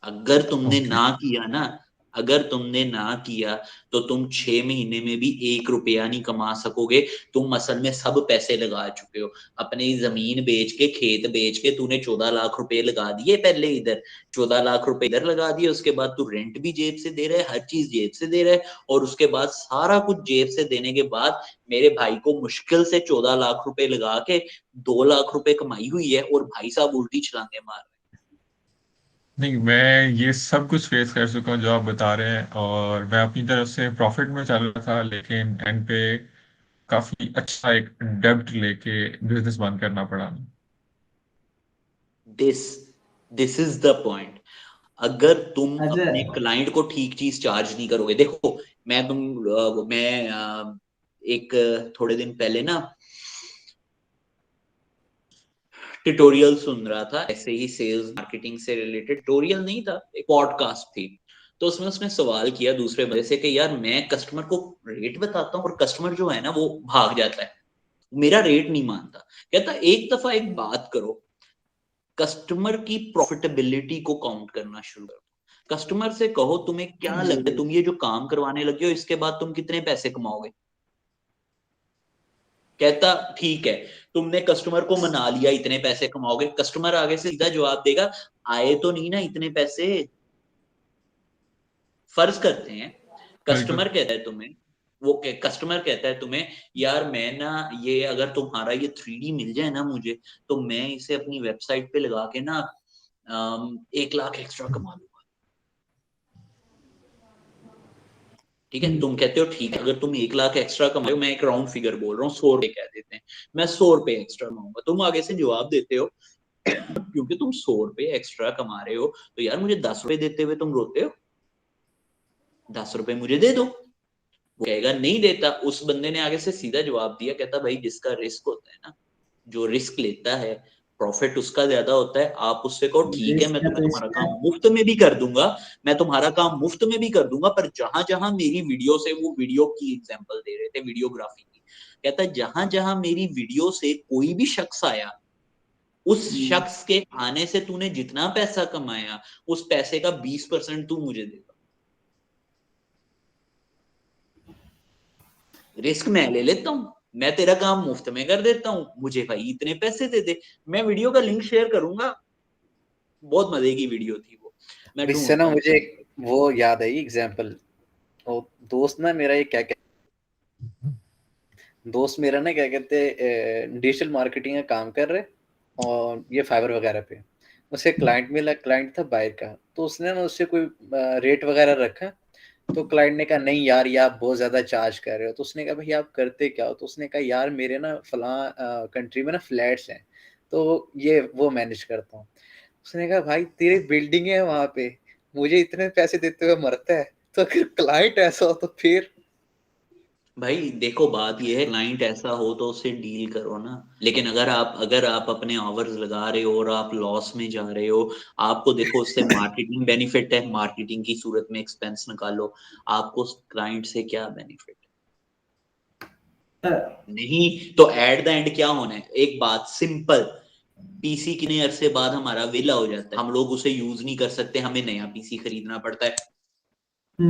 अगर तुमने ओके। ना किया ना, अगर तुमने ना किया तो तुम 6 महीने में भी 1 रुपया नहीं कमा सकोगे। तुम असल में सब पैसे लगा चुके हो, अपनी जमीन बेच के, खेत बेच के तूने 14 लाख रुपए लगा दिए पहले इधर, 14 लाख रुपए इधर लगा दिए, उसके बाद तू रेंट भी जेब से दे रहा है, हर चीज जेब से दे रहा है, और उसके बाद सारा कुछ जेब से देने के बाद मेरे भाई को मुश्किल से 14 लाख रुपए लगा के 2 लाख रुपए कमाई हुई है, और भाई साहब उल्टी छलांगे मार रहे नहीं, मैं ये सब कुछ फेस कर चुका हूँ जो आप बता रहे हैं, और मैं अपनी तरफ से प्रॉफिट में चल रहा था, लेकिन एंड पे काफी अच्छा एक डेब्ट लेके बिजनेस बंद करना पड़ा। हैं। This is the point. अगर तुम अच्छा। अपने क्लाइंट को ठीक चीज चार्ज नहीं करोगे, देखो मैं एक थोड़े दिन पहले ना ट्यूटोरियल सुन रहा था, ऐसे ही सेल्स मार्केटिंग से रिलेटेड ट्यूटोरियल नहीं था, एक पॉडकास्ट थी। तो उसमें उसने सवाल किया दूसरे बंदे से कि यार मैं कस्टमर को रेट बताता हूँ और कस्टमर जो है ना वो भाग जाता है, मेरा रेट नहीं मानता। कहता एक दफा एक बात करो, कस्टमर की प्रॉफिटेबिलिटी को काउंट करना शुरू करो। कस्टमर से कहो तुम्हें क्या जी लगता है तुम ये जो काम करवाने लगे हो इसके बाद तुम कितने पैसे कमाओगे? कहता ठीक है, तुमने कस्टमर को मना लिया इतने पैसे कमाओगे, कस्टमर आगे से सीधा जवाब देगा आए तो नहीं ना इतने पैसे। फर्ज करते हैं बिल्कुल। कस्टमर कहता है तुम्हें, कस्टमर कहता है तुम्हें यार मैं ना ये अगर तुम्हारा ये 3D मिल जाए ना मुझे, तो मैं इसे अपनी वेबसाइट पे लगा के ना 1 लाख एक्स्ट्रा कमा लूंगा। ठीक है, तुम कहते हो ठीक है, अगर तुम 1 लाख एक्स्ट्रा कमा रहे हो, मैं एक राउंड फिगर बोल रहा हूँ, 100 रुपए कह देते हैं, मैं 100 रुपए एक्स्ट्रा कमाऊंगा। तुम आगे से जवाब देते हो क्योंकि तुम 100 रुपए एक्स्ट्रा कमा रहे हो तो यार मुझे 10 रुपए देते हुए तुम रोते हो, 10 रुपए मुझे दे दो। वो कहेगा नहीं देता। उस बंदे ने आगे से सीधा जवाब दिया, कहता भाई जिसका रिस्क होता है ना, जो रिस्क लेता है प्रॉफिट उसका ज्यादा होता है। आप उससे कहो ठीक है मैं इसका तुम्हें तो तुम्हारा इसका काम मुफ्त में भी कर दूंगा, मैं तुम्हारा काम मुफ्त में भी कर दूंगा, पर जहां जहां मेरी वीडियो से, वो वीडियो की एग्जांपल दे रहे थे वीडियोग्राफी की, कहता है जहां जहां मेरी वीडियो से कोई भी शख्स आया, उस शख्स के आने से तूने जितना पैसा कमाया उस पैसे का 20% तू मुझे देगा। रिस्क मैं ले लेता हूँ, मैं तेरा काम मुफ्त में कर देता हूँ, मुझे भाई इतने पैसे दे दे। मैं वीडियो का लिंक शेयर करूंगा, बहुत मजे की वीडियो थी वो, मैं इससे ढूंढता ना हूँ मुझे उसे। वो याद आई एग्जाम्पल। वो दोस्त ना मेरा, ये क्या दोस्त मेरा ना क्या कहते डिजिटल मार्केटिंग का काम कर रहे, और ये फाइबर वगैरह पे उसे क्लाइंट मिला। क्लाइंट था बाहर का, तो उसने ना उससे कोई रेट वगैरह रखा। तो क्लाइंट ने कहा नहीं यार, ये आप बहुत ज्यादा चार्ज कर रहे हो। तो उसने कहा भाई आप करते क्या हो? तो उसने कहा यार मेरे ना फलां कंट्री में ना फ्लैट्स हैं, तो ये वो मैनेज करता हूँ। उसने कहा भाई तेरी बिल्डिंग है वहां पे, मुझे इतने पैसे देते हुए मरता है, तो अगर क्लाइंट ऐसा हो तो फिर। भाई देखो, बात ये है, क्लाइंट ऐसा हो तो उससे डील करो ना। लेकिन अगर आप अपने आवर्स लगा रहे हो और आप लॉस में जा रहे हो, आपको देखो उससे मार्केटिंग बेनिफिट है, मार्केटिंग की सूरत में एक्सपेंस निकालो, आपको क्लाइंट से क्या बेनिफिट नहीं। तो एट द एंड क्या होना है, एक बात सिंपल, पीसी कितने अरसे बाद हमारा विला हो जाता है, हम लोग उसे यूज नहीं कर सकते, हमें नया पीसी खरीदना पड़ता है।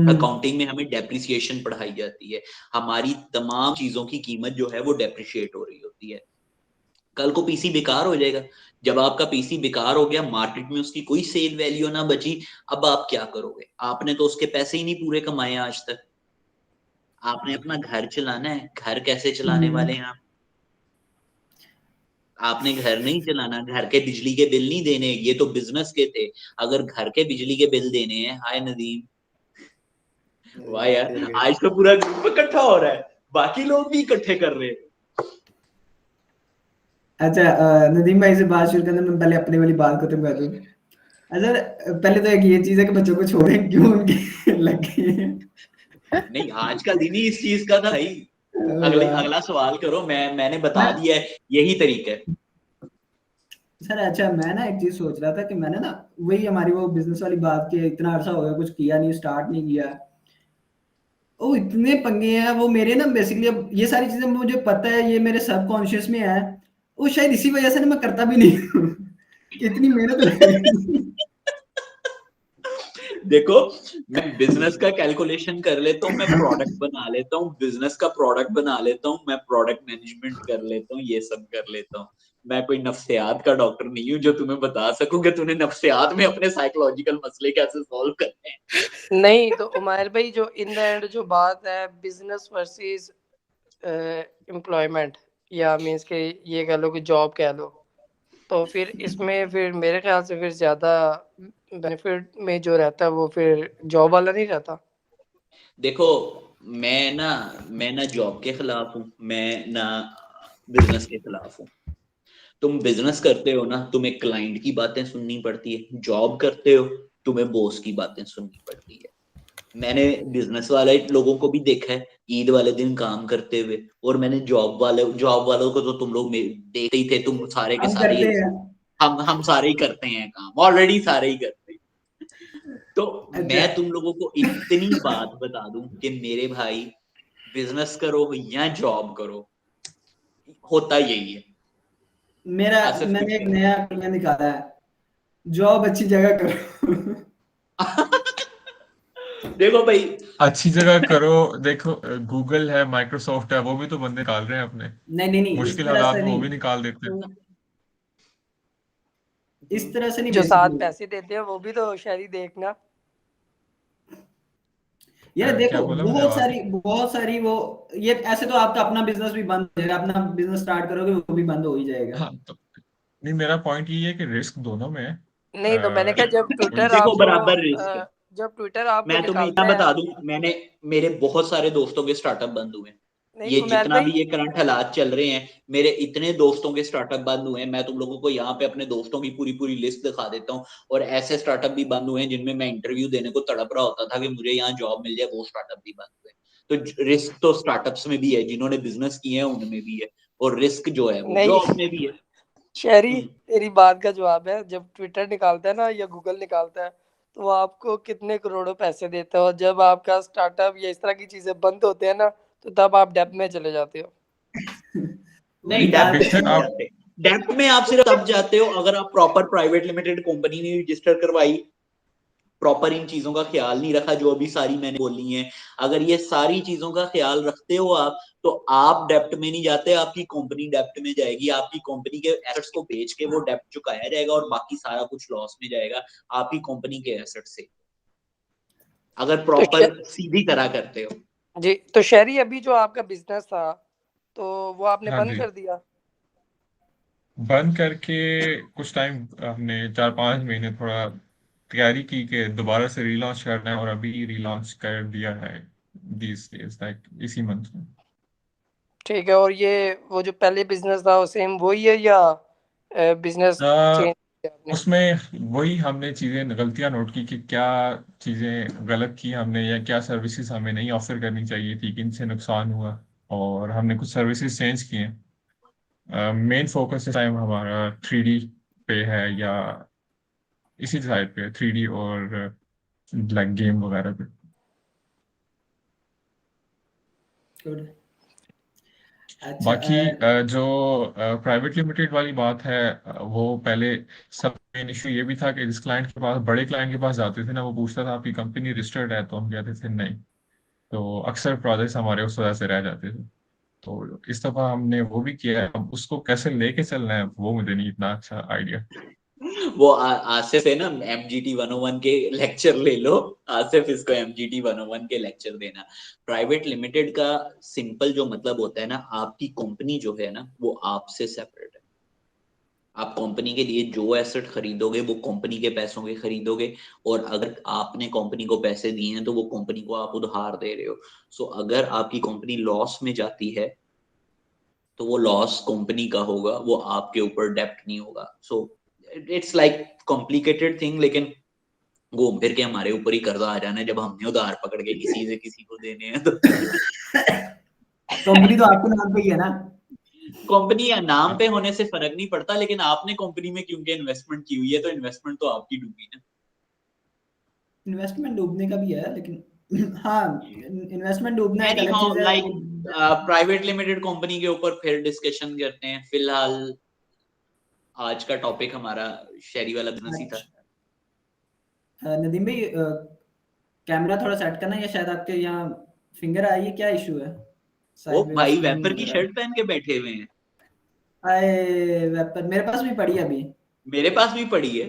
अकाउंटिंग में हमें डेप्रिसिएशन पढ़ाई जाती है, हमारी तमाम चीजों की कीमत जो है वो डेप्रिशिएट हो रही होती है। कल को पीसी बेकार हो जाएगा, जब आपका पीसी बेकार हो गया, मार्केट में उसकी कोई सेल वैल्यू ना बची, अब आप क्या करोगे? आपने तो उसके पैसे ही नहीं पूरे कमाए आज तक। आपने अपना घर चलाना है, घर कैसे चलाने वाले हैं आप? आपने घर नहीं चलाना, घर के बिजली के बिल नहीं देने, ये तो बिजनेस के थे। अगर घर के बिजली के बिल देने हैं, हाय नदीम, वाह यार, आज तो पूरा ग्रुप इकट्ठा हो रहा है, बाकी लोग भी इकट्ठे कर रहे हैं। अच्छा, नदीम भाई से बात शुरू करने में पहले अपने वाली बात खत्म कर दूं। अच्छा, पहले तो एक ये चीज है कि बच्चों को छोड़ें क्यों उनके लग गए हैं। नहीं, आज का दिन ही इस चीज का था भाई। वाह। अगला सवाल करो, मैंने बता मैं दिया है, यही तरीका है। सर, अच्छा, मैं ना एक चीज सोच रहा था कि मैंने ना वही हमारी वो बिजनेस वाली बात के इतना अरसा हो गया, कुछ किया नहीं, स्टार्ट नहीं किया। वो इतने पंगे हैं वो मेरे ना, बेसिकली अब ये सारी चीजें मुझे पता है, ये मेरे सबकॉन्शियस में है। वो शायद इसी वजह से ना मैं करता भी नहीं हूँ कि इतनी मेहनत लगेगी। देखो, मैं बिजनेस का कैलकुलेशन कर लेता हूँ, मैं प्रोडक्ट बना लेता हूँ, बिजनेस का प्रोडक्ट बना लेता हूँ, मैं प्रोडक्ट मैनेजमेंट कर लेता हूँ, ये सब कर लेता हूँ। मैं कोई नफ्सियात का डॉक्टर नहीं हूँ जो तुम्हें बता सकूं कि तूने नफ्सियात में अपने साइकोलॉजिकल मसले कैसे सॉल्व करने हैं। नहीं तो उमर भाई, जो इन द एंड जो बात है बिजनेस वर्सेस एम्प्लॉयमेंट, या मींस के ये कह लो कि जॉब कह लो, तो फिर इसमें फिर मेरे ख्याल से फिर ज्यादा बेनिफिट में जो रहता है वो फिर जॉब वाला नहीं रहता। देखो, मैं ना जॉब के खिलाफ हूँ, मैं ना बिजनेस के खिलाफ हूँ। तुम बिजनेस करते हो ना, तुम्हें क्लाइंट की बातें सुननी पड़ती है, जॉब करते हो तुम्हें बॉस की बातें सुननी पड़ती है। मैंने बिजनेस वाले लोगों को भी देखा है ईद वाले दिन काम करते हुए, और मैंने जॉब वालों को तो तुम लोग देखते ही थे, तुम सारे के हम सारे करते ही, हैं। हम सारे ही करते हैं काम, ऑलरेडी सारे ही करते हैं। तो अच्छा, मैं तुम लोगों को इतनी बात बता दूं कि मेरे भाई, बिजनेस करो या जॉब करो, होता यही है। मेरा आसिफ कुछ मैंने एक कह नया प्लान निकाला है, जॉब अच्छी जगह करो। देखो भाई, अच्छी जगह करो। देखो, गूगल है, माइक्रोसॉफ्ट है, वो भी तो बंदे निकाल रहे हैं अपने। नहीं नहीं नहीं, इस मुश्किल तरह हालात से में वो नहीं, भी निकाल देते हैं। इस तरह से नहीं, जो साथ बेसिकली। पैसे देते हैं वो भी तो शहरी देखना। यार क्या देखो, बोला? मैंने बहुत आवाज सारी बहुत सारी वो, ये ऐसे तो आपका अपना बिजनेस भी बंद हो जाएगा, अपना बिजनेस स्टार्ट करोगे वो भी बंद हो ही जाएगा। हाँ तो नहीं, मेरा पॉइंट ये है कि रिस्क दोनों में है। नहीं तो मैंने कहा जब ट्विटर देखो, आपको बराबर रिस्क है। जब ट्विटर आपको मैं तुम्हें इतना निकालता है। बता दूं, मेरे बहुत सारे दोस्तों के स्टार्टअप बंद हुए हैं। नहीं ये उमर जितना भी भाई, ये करंट हालात चल रहे हैं, मेरे इतने दोस्तों के स्टार्टअप बंद हुए हैं। मैं तुम लोगों को यहाँ पे अपने दोस्तों की पूरी पूरी लिस्ट दिखा देता हूँ, और ऐसे स्टार्टअप भी बंद हुए हैं जिनमें मैं इंटरव्यू देने को तड़प रहा होता था कि मुझे यहाँ जॉब मिल जाए, वो स्टार्टअप भी बंद हुए। तो रिस्क तो स्टार्टअप्स में भी है, जिन्होंने बिजनेस किए हैं उनमें भी है, और रिस्क जो है वो नहीं जॉब में भी है। शहरी तेरी बात का जवाब है, जब ट्विटर निकालता है ना या गूगल निकालता है, तो वो आपको कितने करोड़ों पैसे देता है, और जब आपका स्टार्टअप या इस तरह की चीजें बंद होते हैं ना, तो तब आप डेप में चले जाते हो। नहीं, नहीं डेप्ट में बेशक नहीं आप। जाते। डेप्ट में आप सिर्फ तब जाते हो अगर आप प्रॉपर प्राइवेट लिमिटेड कंपनी नहीं रजिस्टर करवाई, प्रॉपर इन चीजों का ख्याल नहीं रखा जो अभी सारी मैंने बोली हैं। अगर ये सारी चीजों का ख्याल रखते हो आप, तो आप डेप्ट में नहीं जाते, आपकी कंपनी डेप्ट में जाएगी, आपकी कंपनी के एसेट्स को बेच के वो डेप्ट चुकाया जाएगा, और बाकी सारा कुछ लॉस में जाएगा आपकी कंपनी के एसेट से। अगर प्रॉपर सीधी तरह करते हो। जी, तो शहरी अभी जो आपका बिजनेस था तो वो आपने हाँ बंद जी, कर दिया? बंद करके कुछ टाइम हमने 4-5 महीने थोड़ा तैयारी की कि दोबारा से रीलॉन्च करना है, और अभी रीलॉन्च कर दिया है these days, लाइक इसी मंथ में। ठीक है, और ये वो जो पहले बिजनेस था वो सेम वही है या बिजनेस आ, चेंज किया आपने? उसमें वही हमने चीज़ें गलतियां नोट की कि क्या चीज़ें गलत की हमने, या क्या सर्विसेज हमें नहीं ऑफर करनी चाहिए थी, किन से नुकसान हुआ, और हमने कुछ सर्विसेज चेंज किए। मेन फोकस इस टाइम हमारा 3D पे है, या इसी साइड पे 3D और लाइक गेम वगैरह पे। गुड। अच्छा बाकी जो प्राइवेट लिमिटेड वाली बात है, वो पहले सब मेन इशू ये भी था कि जिस क्लाइंट के पास, बड़े क्लाइंट के पास जाते थे ना, वो पूछता था आपकी कंपनी रजिस्टर्ड है, तो हम कहते थे नहीं। तो अक्सर प्रोजेक्ट्स हमारे उस वजह से रह जाते थे। तो इस दफा हमने वो भी किया है। अब उसको कैसे लेके चलना है वो मुझे नहीं इतना अच्छा आइडिया। वो आसिफ से ना MGT 101 के लेक्चर ले लो, आसिफ इसको MGT 101 के लेक्चर देना। प्राइवेट लिमिटेड का सिंपल जो मतलब होता है ना, आपकी कंपनी जो है ना वो आपसे सेपरेट है। आप कंपनी के लिए जो एसेट खरीदोगे वो कंपनी के पैसों के खरीदोगे, और अगर आपने कंपनी को पैसे दिए हैं तो वो कंपनी को आप उधार दे रहे हो। सो अगर आपकी कंपनी लॉस में जाती है तो वो लॉस कंपनी का होगा, वो आपके ऊपर डेप्ट नहीं होगा। So it's like complicated thing, लेकिन घूम फिर के हमारे ऊपर ही कर्जा आ जाना है जब हमने उधार पकड़ के किसी से किसी को देने हैं। तो कंपनी तो आपके नाम पे ही है ना। कंपनी या नाम पे होने से फर्क नहीं पड़ता, लेकिन आपने कंपनी में क्योंकि इन्वेस्टमेंट की हुई है तो इन्वेस्टमेंट तो आपकी डूबी ना। इन्वेस्टमेंट डूबने का भी है, लेकिन हाँ, इन्वेस्टमेंट डूबना एक एनी अलग हाउ चीज है लाइक वो। प्राइवेट लिमिटेड कंपनी के ऊपर फिर डिस्कशन करते हैं। फिलहाल आज का टॉपिक हमारा शहरी वाला बिजनेस ही था। नदीम भाई, कैमरा थोड़ा सेट करना, या शायद आपके यहाँ फिंगर आई है, क्या इशू है? ओ साइडवेज भाई स्क्रीन वैपर की वगैरह। शर्ट पहन के बैठे हुए हैं। आए वेपर मेरे पास भी पड़ी है अभी। मेरे पास भी पड़ी है।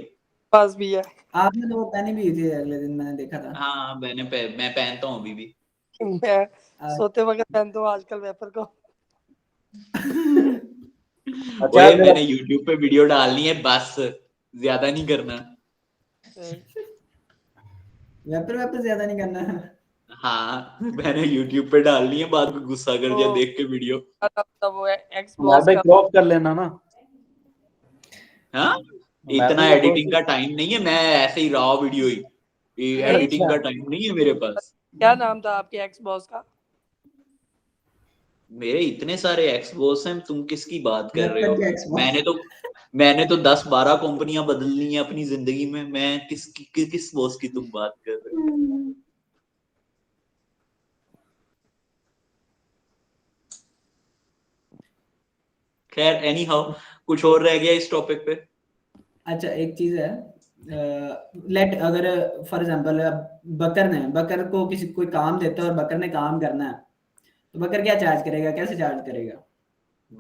पास भी है। आपने तो वो पहनी भी थी अगले दिन, मैंने देखा था। हाँ मैं पहनता हूँ अभी भी। मैं आ, सोते वक्त पहनता हूँ आजकल वेपर को। अच्छा ओए यार मेरा मैंने YouTube पे वीडियो डालनी है, बस ज्यादा नहीं करना। वेपर वेपर ज्यादा नहीं करना है। हाँ मैंने YouTube पे डालनी है, बाद में गुस्सा कर दिया तो देख के वीडियो। वो एक्स यार बॉस भाई का क्रॉप कर लेना ना। हाँ मैं इतना भी वो एडिटिंग का टाइम नहीं है, मैं ऐसे ही रॉ वीडियो ही, नहीं, एडिटिंग अच्छा का टाइम नहीं है मेरे पास। क्या नाम था आपके एक्स बॉस का? मेरे इतने सारे एक्स बॉस हैं, तुम किसकी बात कर रहे वेपर हो? के एक्सबॉक्स। मैंने तो 10-12 कंपनियां बदलनी है अपनी जिंदगी में, मैं किस बॉस की तुम बात कर रहे हो? खैर एनी हाउ, कुछ और रह गया इस टॉपिक पे? अच्छा, एक चीज है, लेट अगर फॉर एग्जांपल बकर को किसी कोई काम देता है और बकर ने काम करना है, तो बकर क्या चार्ज करेगा, कैसे चार्ज करेगा?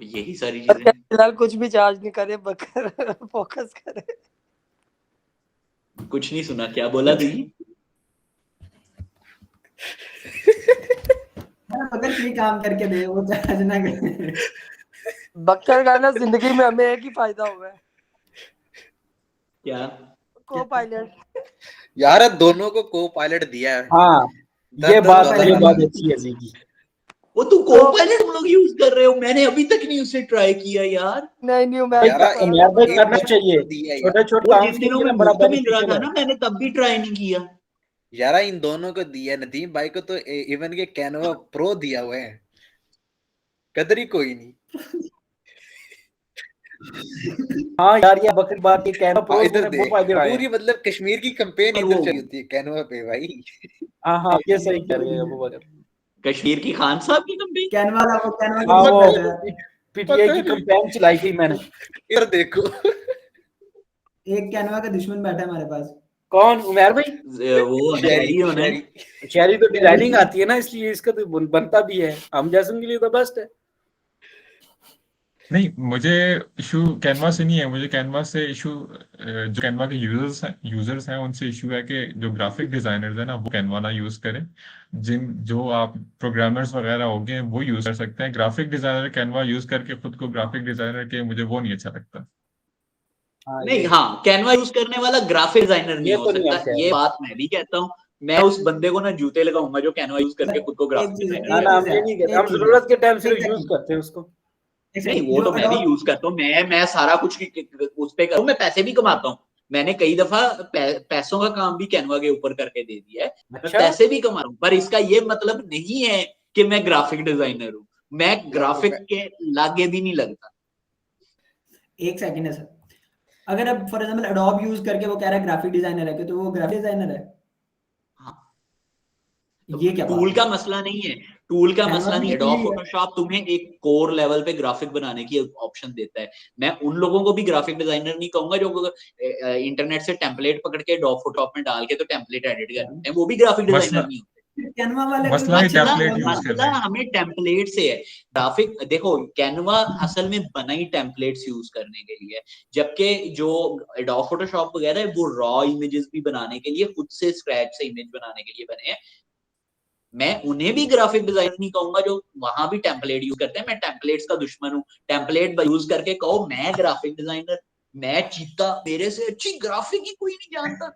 यही सारी पर चीजें। फिलहाल कुछ भी चार्ज नहीं करे, बकर फोकस करे। कुछ नहीं सुना, क्या बोला दीदी? बकर फ्री काम करके दे, वो चार्ज ना करे। बकर का ना जिंदगी में हमें एक ही फायदा हुआ है, क्या? को पायलट। यार दोनों को को पायलट दिया है। हाँ, 10-10 डॉलर ये पहले बात वाला। अच्छी है जी की। वो तुम को तो पायलट तुम लोग यूज कर रहे हो? मैंने अभी तक नहीं उसे ट्राई किया यार। नहीं न्यू भाई मैम यार को यार भाई एक करना मुफ्त चाहिए, दिया है यार। छोटे छोटे वो काम जिन के दिनों लिए में ना बड़ा मुफ्त मिल रहा बेनिफिशियल था है। ना, मैंने तब भी ट्राई नहीं किया। यार इन दोनों को दिया है, नदीम भाई को तो इवन के कैनवा प्रो दिया हुआ है। कदर ही कोई नहीं। हाँ यार, ये बकरी बात, ये कैनवा हाँ प्रो इधर ने बहुत देख, फायदे उठाए पूरी हैं। मतलब कश्मीर की कंपेन पर इधर वो चली होती है कैनवा पे भाई। हाँ हाँ, ये सही कह रहे हैं अबू बकर। कश्मीर की खान साहब की कंपनी। कैनवा के हाँ दुश्मन वो बैठा है। पीटीआई की कैंपेन चलाई थी मैंने। इधर देखो। एक कैनवा का दुश्मन बैठा है हमारे पास। कौन, उमर भाई? वो होना शहरी शहरी होना है। शहरी। शहरी तो डिजाइनिंग आती है ना, इसलिए इसका तो बनता भी है, हम जैसन के लिए तो बेस्ट है। नहीं, मुझे इशू कैनवा से नहीं है, मुझे कैनवा से इशू जो कैनवा के यूजर्स हैं उनसे इशू है कि जो ग्राफिक डिजाइनर्स हैं ना वो कैनवा ना यूज करें। जो आप प्रोग्रामर्स वगैरह हो गए वो यूज कर सकते हैं, ग्राफिक डिजाइनर कैनवा यूज करके खुद को ग्राफिक डिजाइनर के, मुझे वो नहीं अच्छा लगता। हाँ नहीं, ये हाँ, कैनवा यूज करने वाला ग्राफिक डिजाइनर नहीं ये हो तो नहीं सकता, हम कह ये रहे। बात मैं भी कहता हूँ। मैं उस बंदे को ना जूते लगाऊंगा जो कैनवा यूज करके खुद को एक ग्राफिक चीज है, डिजाइनर ना एक ना कहता हम चीज है, ये नहीं कहते, हम एक चीज है, जरूरत के टाइम सिर्फ यूज एग्जैक्टली, करते हैं उसको। है। नहीं, वो जो तो मैं भी यूज करता हूँ, मैं सारा कुछ उस पे करूँ, मैं पैसे भी कमाता हूँ। मैंने कई दफा पैसों का काम भी कैनवा के ऊपर करके दे दिया है, मैं अच्छा पैसे भी कमा रहा हूँ, पर इसका ये मतलब नहीं है कि मैं ग्राफिक डिजाइनर हूँ। मैं ग्राफिक के लागे भी नहीं लगता। एक सेकंड है सर, अगर अब फॉर एग्जांपल एडोब यूज करके वो कह रहा है ग्राफिक डिजाइनर है, तो वो ग्राफिक डिजाइनर है? हाँ, ये क्या बात टूल है? का मसला नहीं है, टूल का कैनवा मसला भी नहीं है। टूल एडोब ही है। फोटोशॉप तुम्हें एक कोर लेवल पे ग्राफिक बनाने की ऑप्शन देता है। मैं उन लोगों को भी ग्राफिक डिजाइनर नहीं कहूंगा जो इंटरनेट से टेम्पलेट पकड़ के एडोब फोटोशॉप में डाल के तो टेम्पलेट एडिट कर देते हैं, वो भी ग्राफिक डिजाइनर मसला नहीं होते। कैनवा वाले क्यों मसला ही कहते हैं मसला टेम्पलेट यूज कैनवा? करने मसला का। हमें टेम्पलेट से है। ग्राफिक देखो, कैनवा असल में बना ही टेम्पलेट्स यूज करने के लिए है, जबकि जो एडोब फोटोशॉप वगैरह है वो रॉ इमेजेस भी बनाने के लिए, खुद से स्क्रैच से इमेज बनाने के लिए बने हैं। मैं उन्हें भी ग्राफिक डिजाइनर नहीं कहूंगा जो वहां भी टेम्पलेट यूज करते हैं। मैं टेम्पलेट्स का दुश्मन हूँ। टेम्पलेट यूज करके कहो मैं ग्राफिक डिजाइनर, मैं चीता, मेरे से अच्छी ग्राफिक ही कोई नहीं जानता।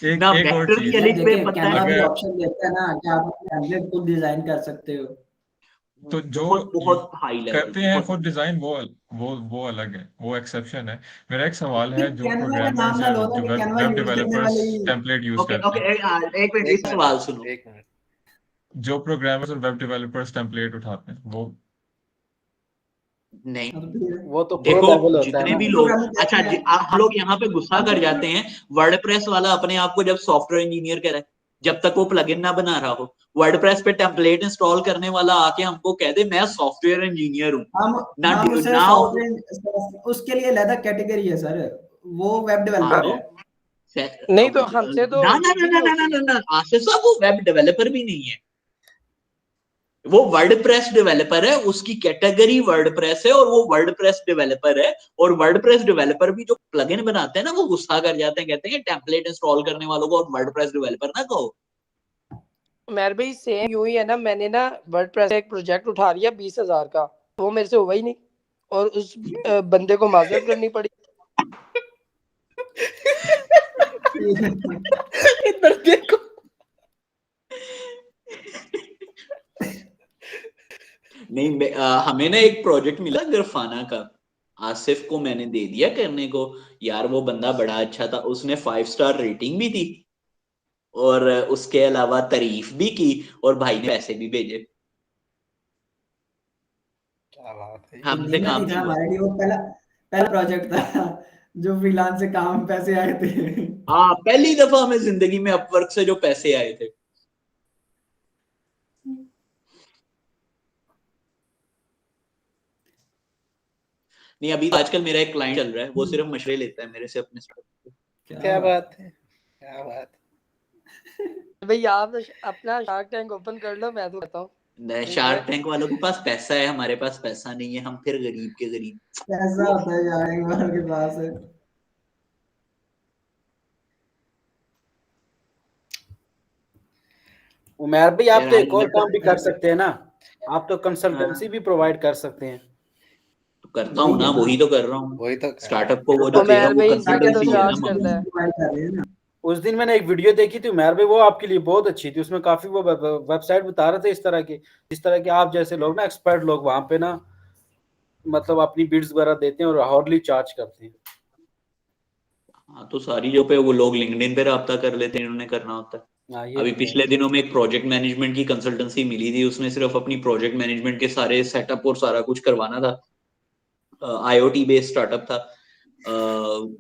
ना एक और वेक्टर चीज, यार रियलिटी पे देखिए, पता कैनवा है। भी अगर ऑप्शन देता है ना कि आप टेम्पलेट खुद डिजाइन कर सकते हो। तो जो बहुत बहुत हाई लेवल, करते हैं बहुत खुद डिजाइन, वो अलग है, वो एक्सेप्शन है। मेरा एक सवाल है, जो कैनवा का नाम प्रोग्रामर्स ना हैं, लो ना जो कि वेब कैनवा वेब यूज करने डेवलपर्स वाले ही। टेम्पलेट यूज ओके करते ओके, हैं, एक मिनट, इस सवाल सुनो। एक मिनट। जो प्रोग्रामर्स और वेब डेवलपर्स टेम्पलेट उठाते हैं वो। नहीं, हाँ, तो फिर वो तो प्रो देखो, लेवल होता है जितने ना। भी लोग, प्रोग्रामिंग अच्छा कहते हैं, हम लोग यहाँ पे गुस्सा हम तो कर जाते हैं। वर्डप्रेस वाला अपने आप को जब सॉफ्टवेयर इंजीनियर कह रहा है, जब तक वो प्लगइन ना बना रहा हो। वर्डप्रेस पे टेम्पलेट इंस्टॉल करने वाला आके हमको कह दे मैं सॉफ्टवेयर इंजीनियर हूँ, हम ना हम उसे ना। सॉफ्टवेयर, उसके लिए अलग कैटेगरी है सर, वो वेब हाँ डेवलपर तो है। नहीं तो हमसे तो ना ना ये ना भी ना नहीं ना ना होती। ना ना, आसिफ साहब वो वेब डेवलपर भी नहीं है, वो वर्डप्रेस डेवलपर है, उसकी कैटेगरी वर्डप्रेस है और वो वर्डप्रेस डेवलपर है। और वर्डप्रेस डेवलपर भी जो प्लगइन बनाते हैं ना, वो गुस्सा कर जाते हैं, कहते हैं टेम्पलेट इंस्टॉल करने वालों को और वर्डप्रेस डेवलपर ना कहो। मेरे भाई सेम यूं ही है ना, मैंने ना वर्डप्रेस का एक प्रोजेक्ट उठा लिया 20,000 का, वो मेरे से हुआ ही नहीं और उस बंदे को माजरत करनी पड़ी। इधर देखो। नहीं, हमें ना एक प्रोजेक्ट मिला गरफाना का, आसिफ को मैंने दे दिया करने को। यार वो बंदा बड़ा अच्छा था, उसने 5 स्टार रेटिंग भी दी और उसके अलावा तारीफ भी की, और भाई ने पैसे भी भेजे। क्या बात है। हमसे इंजीनियर काम नहीं था नहीं हुआ। हमारे लिए, वो पहला पहला प्रोजेक्ट था जो फ्रीलांस से काम पैसे आए थे। हाँ, पहली दफा हमें जिंदगी में अपवर्क से जो पैसे आए थे। नहीं, अभी आजकल मेरा एक क्लाइंट चल रहा है, वो सिर्फ मशवरे लेता है मेरे से अपने स्टार्टअप के। क्या क्या बात बात है, क्या बात भाई आप तो अपना शार्क टैंक ओपन कर लो, मैं तो कहता हूँ। शार्क टैंक वालों के पास पैसा है, हमारे पास पैसा नहीं है, हम फिर गरीब के गरीब। कैसा होता है यार एक बार के पास है। उमेर भाई आप यार तो आज एक और काम भी कर सकते हैं ना, आप तो हाँ, कंसल्टेंसी भी प्रोवाइड कर सकते हैं। तो करता हूँ वही ना, है ना, वही तो कर रहा हूँ। वही तो कह रहा स्टार्टअप हूँ। को वो जो देगा उमेर वो भाई इसी पे तो कंसल्टेंसी है ना चार्ज करता मम्मी। है। प्रोवाइड कर रहे हैं ना। उस दिन मैंने एक वीडियो देखी थी उमेर भाई, वो आपके लिए बहुत अच्छी थी, उसमें काफी वो वेबसाइट बता रहे थे इस तरह की, जिस तरह के आप जैसे लोग ना, एक्सपर्ट लोग वहां पे ना, मतलब अपनी बिड्स वगैरह देते हैं और हार्डली चार्ज करते हैं। हाँ, तो सारी जो पे वो लोग लिंक्डइन पे राब्ता कर लेते हैं, इन्होंने करना होता है। हाँ ये अभी भी है। पिछले दिनों में एक प्रोजेक्ट मैनेजमेंट की कंसल्टेंसी मिली थी, उसने सिर्फ अपनी प्रोजेक्ट मैनेजमेंट के सारे सेटअप और सारा कुछ करवाना था। आईओटी बेस्ड स्टार्टअप था,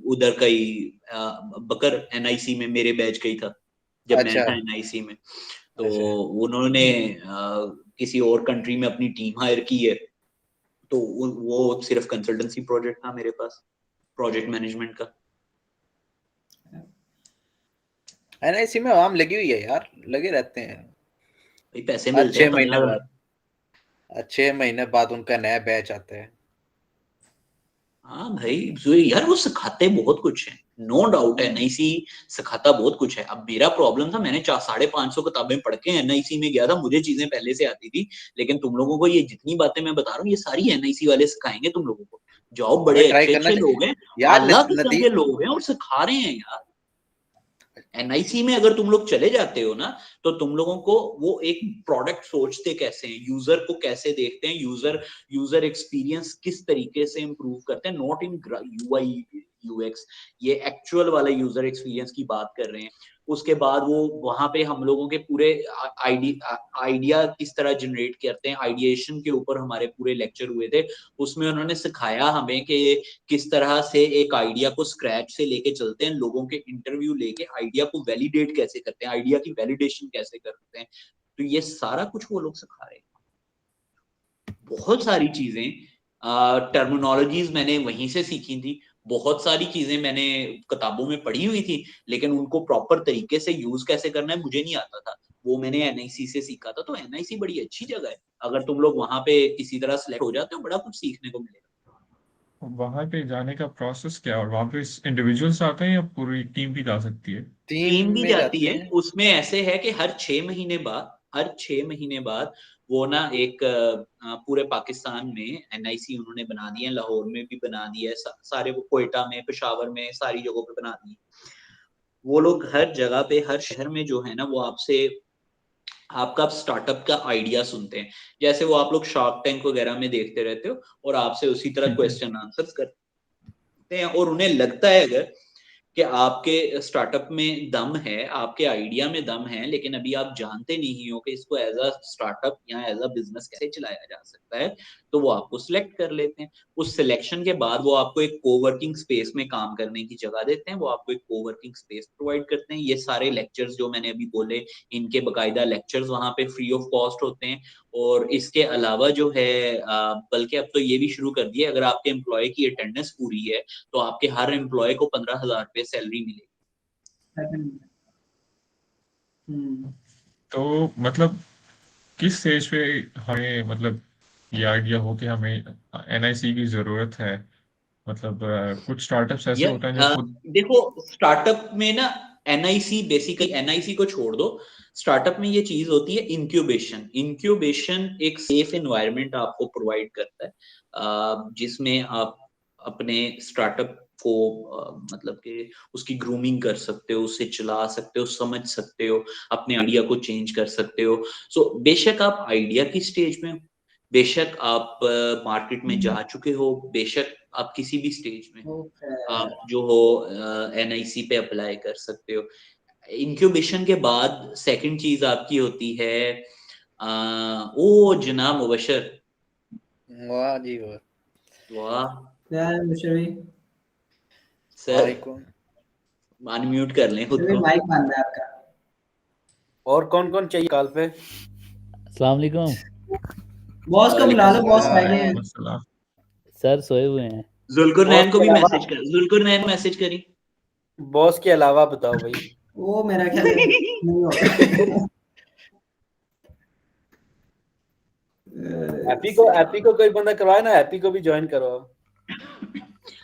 उधर का ही, बकर एनआईसी में मेरे बैच का ही था जब मैं अच्छा था एनआईसी में। तो अच्छा। उन्होंने किसी और कंट्री में अपनी टीम हायर की है, तो वो सिर्फ कंसल्टेंसी प्रोजेक्ट था मेरे पास, प्रोजेक्ट मैनेजमेंट का। एनआईसी में आवाम लगी हुई है यार, लगे रहते हैं। भाई पैसे हर मिलते हैं 6 महीने 15। बाद, 6 महीने बाद उनका नया बैच आता है। हाँ भाई, यार वो सिखाते बहुत कुछ है, नो डाउट है, एनआईसी सिखाता बहुत कुछ है। अब मेरा प्रॉब्लम था, मैंने 550 किताबें पढ़ के एनआईसी में गया था, मुझे चीजें पहले से आती थी, लेकिन तुम लोगों को ये जितनी बातें मैं बता रहा हूँ ये सारी एनआईसी वाले सिखाएंगे तुम लोगों को। जॉब बड़े हमें ट्राई अच्छे करना अच्छे चाहिए लोग हैं, यार। आला किस्म के लोग हैं और सिखा रहे हैं यार। एनआईसी में अगर तुम लोग चले जाते हो ना, तो तुम लोगों को वो एक प्रोडक्ट सोचते कैसे हैं, यूजर को कैसे देखते हैं, यूजर एक्सपीरियंस किस तरीके से इंप्रूव करते हैं, नॉट इन यूआई यूएक्स, ये एक्चुअल वाला यूजर एक्सपीरियंस की बात कर रहे हैं। उसके बाद वो वहां पे हम लोगों के पूरे आइडिया किस तरह जनरेट करते हैं, आइडिएशन के ऊपर हमारे पूरे लेक्चर हुए थे। उसमें उन्होंने सिखाया हमें कि किस तरह से एक आइडिया को स्क्रैच से लेके चलते हैं, लोगों के इंटरव्यू लेके आइडिया को वैलिडेट कैसे करते हैं, आइडिया की वैलिडेशन कैसे करते हैं। तो ये सारा कुछ वो लोग सिखा रहे हैं। बहुत सारी चीजें, टर्मिनोलॉजीज मैंने वहीं से सीखी थी, बहुत सारी चीजें मैंने किताबों में पढ़ी हुई थी, लेकिन उनको प्रॉपर तरीके से यूज कैसे करना है मुझे नहीं आता था, वो मैंने एनआईसी से सीखा था। तो एनआईसी बड़ी अच्छी जगह है, अगर तुम लोग वहां पे किसी तरह सिलेक्ट हो जाते हो, बड़ा कुछ सीखने को मिलेगा। वहां पे जाने का प्रोसेस क्या है, और वहां पे इंडिविजुअल्स आते हैं या पूरी टीम भी जा सकती है? टीम भी में जाती जाते है, हैं। उसमें ऐसे है कि हर 6 महीने बाद वो ना एक पूरे पाकिस्तान में एनआईसी उन्होंने बना दिया है, लाहौर में भी बना दिया है, सारे वो कोयटा में, पेशावर में, सारी जगहों पे बना दिए। वो लोग हर जगह पे, हर शहर में जो है ना, वो आपसे आपका स्टार्टअप का आइडिया सुनते हैं, जैसे वो आप लोग शार्क टैंक वगैरह में देखते रहते हो, और आपसे उसी तरह ठीक है। क्वेश्चन आंसर करते हैं। और उन्हें लगता है अगर कि आपके स्टार्टअप में दम है, आपके आइडिया में दम है, लेकिन अभी आप जानते नहीं हो कि इसको एज अ स्टार्टअप या एज अ बिजनेस कैसे चलाया जा सकता है, तो वो आपको सिलेक्ट कर लेते हैं। उस सिलेक्शन के बाद वो आपको एक कोवर्किंग स्पेस में काम करने की जगह देते हैं, वो आपको एक कोवर्किंग स्पेस प्रोवाइड करते हैं। ये सारे लेक्चर्स जो मैंने अभी बोले, इनके बकायदा लेक्चर्स वहां पे फ्री ऑफ कॉस्ट होते हैं। और इसके अलावा जो है, बल्कि अब तो ये भी शुरू कर दिया, अगर आपके एम्प्लॉय की अटेंडेंस पूरी है तो आपके हर एम्प्लॉय को 15,000 रुपए सैलरी मिलेगी। तो मतलब किस स्टेज पे हमें मतलब ये आइडिया हो कि हमें एनआईसी की जरूरत है? मतलब कुछ स्टार्टअप्स ऐसे होते हैं जो यार खुद। देखो, स्टार्टअप में ना एनआईसी, बेसिकली एनआईसी को छोड़ दो, स्टार्टअप में ये चीज होती है इंक्यूबेशन। इंक्यूबेशन एक सेफ एनवायरनमेंट आपको प्रोवाइड करता है, जिसमें आप अपने स्टार्टअप को मतलब कि उसकी ग्रूमिंग कर सकते हो, उससे चला सकते हो, समझ सकते हो, अपने आइडिया को चेंज कर सकते हो। सो बेशक आप आइडिया की स्टेज में हो, बेशक आप मार्केट में जा चुके हो, बेशक आप किसी भी स्टेज में हो, आप जो हो एनआईसी पे अप्लाई कर सकते हो। इंक्यूबेशन के बाद सेकंड चीज आपकी होती है, ओ जनाब मुबशर, वाह जी वाह। वाह क्या है मुशर्रफ भाई? सर, वालेकुम। अनम्यूट कर लें खुद मुशर्रफ को। भाई, माइक बंद है आपका। और कौन कौन चाहिए कॉल पे? अस्सलाम वालेकुम। बॉस को बुला वालेकुम लो, बॉस सलाम। बैठे हैं। वालेकुम अस्सलाम। सर सोए हुए हैं। जुल्कुरनैन बॉस को के भी अलावा मैसेज कर, जुल्कुरनैन मैसेज करी। बॉस के अलावा बताओ भाई। वो मेरा ख्याल है नहीं होगा। हैप्पी को कोई बंदा करवाए ना, हैप्पी को भी ज्वाइन करवाओ।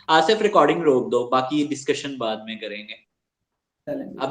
आसिफ रिकॉर्डिंग रोक दो, बाकी डिस्कशन बाद में करेंगे। चलेंगे। अभी